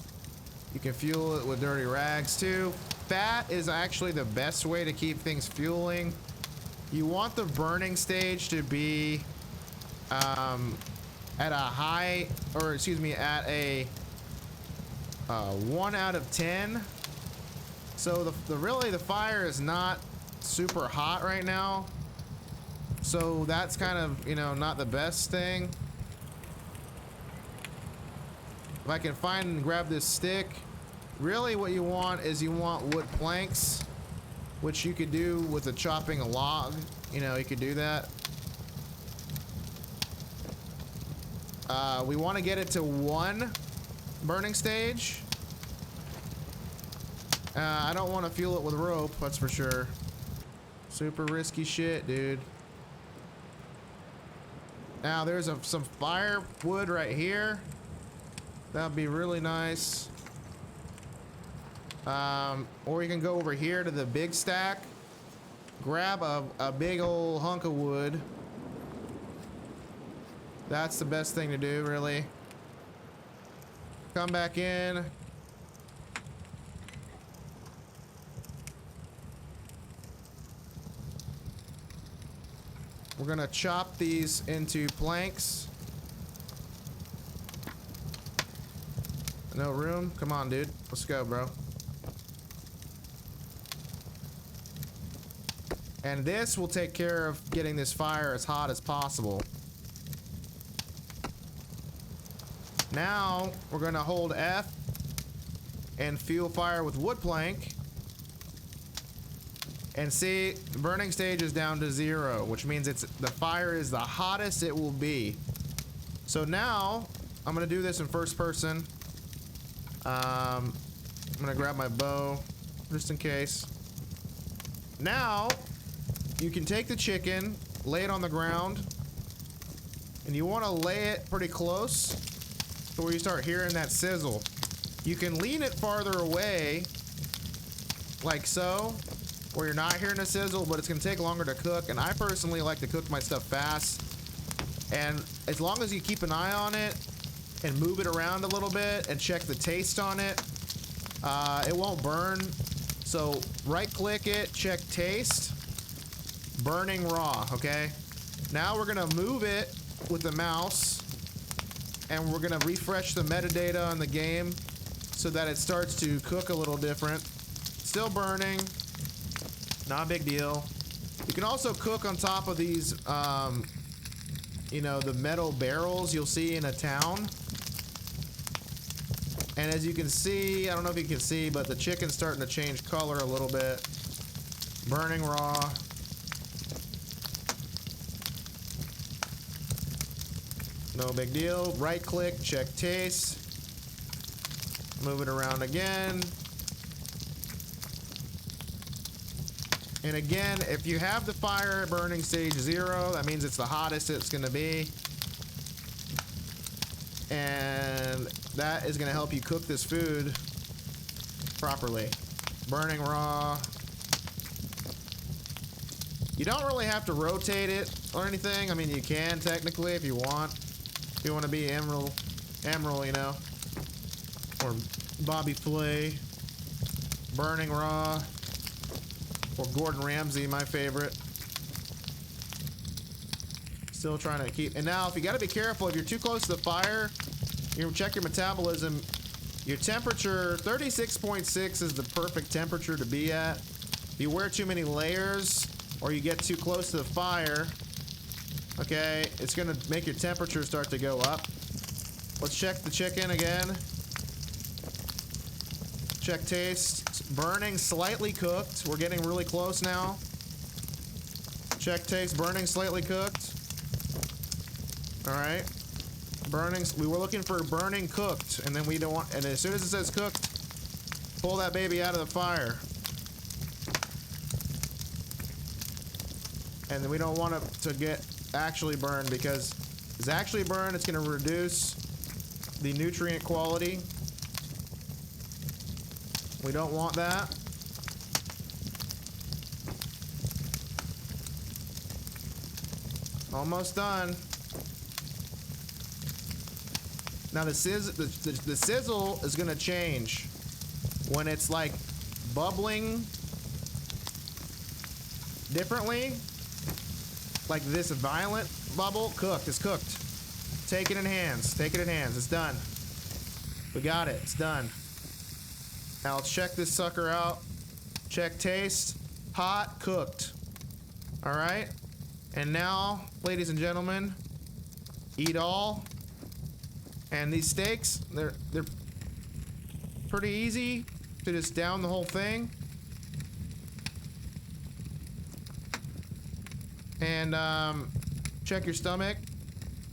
you can fuel it with dirty rags too. Fat is actually the best way to keep things fueling. You want the burning stage to be at a high, or excuse me, at a 1 out of 10. So the really the fire is not super hot right now. So that's kind of, you know, not the best thing. If I can find and grab this stick, really what you want is you want wood planks, which you could do with chopping a log. You know, you could do that. We want to get it to 1 burning stage. I don't want to fuel it with rope, that's for sure. Super risky shit, dude. Now there's some firewood right here. That'd be really nice. Or you can go over here to the big stack, grab a big old hunk of wood. That's the best thing to do, really. Come back in. We're gonna chop these into planks. No room? Come on, dude. Let's go, bro. And this will take care of getting this fire as hot as possible. Now, we're gonna hold F and fuel fire with wood plank. And see, the burning stage is down to 0, which means the fire is the hottest it will be. So now, I'm gonna do this in first person. I'm gonna grab my bow, just in case. Now, you can take the chicken, lay it on the ground, and you wanna lay it pretty close to where you start hearing that sizzle. You can lean it farther away, like so, where you're not hearing a sizzle, but it's gonna take longer to cook. And I personally like to cook my stuff fast. And as long as you keep an eye on it and move it around a little bit and check the taste on it, it won't burn. So right click it, check taste, burning raw, okay? Now we're gonna move it with the mouse and we're gonna refresh the metadata on the game so that it starts to cook a little different. Still burning, not a big deal. You can also cook on top of these, you know, the metal barrels you'll see in a town. And as you can see, I don't know if you can see, but the chicken's starting to change color a little bit. Burning raw. No big deal. Right click, check taste. Move it around again. And again, if you have the fire at burning stage 0, that means it's the hottest it's gonna be. And that is gonna help you cook this food properly. Burning raw. You don't really have to rotate it or anything. I mean, you can technically if you want. If you want to be Emerald, you know, or Bobby Flay. Burning raw. Or Gordon Ramsay, my favorite. Still trying to keep. And now, if you got to be careful, if you're too close to the fire, you check your metabolism. Your temperature, 36.6 is the perfect temperature to be at. If you wear too many layers or you get too close to the fire, okay, it's going to make your temperature start to go up. Let's check the chicken again. Check taste. Burning, slightly cooked. We're getting really close now. Check taste, burning, slightly cooked. All right. Burning, we were looking for burning cooked, and then we don't want, and as soon as it says cooked, pull that baby out of the fire. And then we don't want it to get actually burned, because if it's actually burned, it's going to reduce the nutrient quality. We don't want that. Almost done. Now the sizzle is gonna change when it's like bubbling differently, like this violent bubble. Cooked. It's cooked. Take it in hands. Take it in hands. It's done. We got it. It's done. Now let's check this sucker out. Check taste. hot cooked. All right. And now, ladies and gentlemen, eat all. And these steaks, they're pretty easy to just down the whole thing. And check your stomach.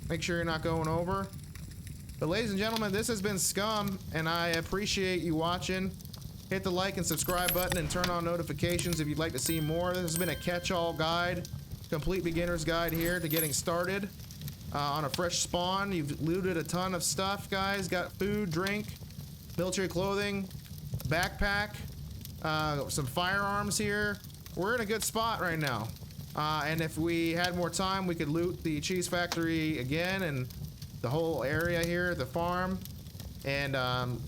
Make sure you're not going over. But ladies and gentlemen, this has been Scum, and I appreciate you watching. Hit the like and subscribe button and turn on notifications if you'd like to see more. This has been a catch-all guide, complete beginner's guide here to getting started on a fresh spawn. You've looted a ton of stuff, guys. Got food, drink, military clothing, backpack, some firearms here. We're in a good spot right now. And if we had more time, we could loot the cheese factory again and the whole area here at the farm. And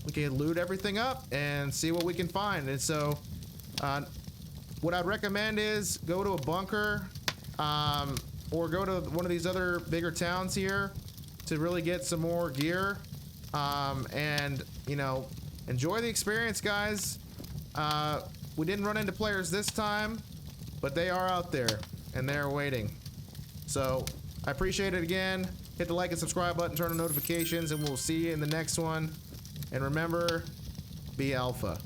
we could loot everything up and see what we can find. And so what I'd recommend is go to a bunker or go to one of these other bigger towns here to really get some more gear. And, you know, enjoy the experience, guys. We didn't run into players this time, but they are out there and they're waiting. So I appreciate it again. Hit the like and subscribe button, turn on notifications, and we'll see you in the next one. And remember, be alpha.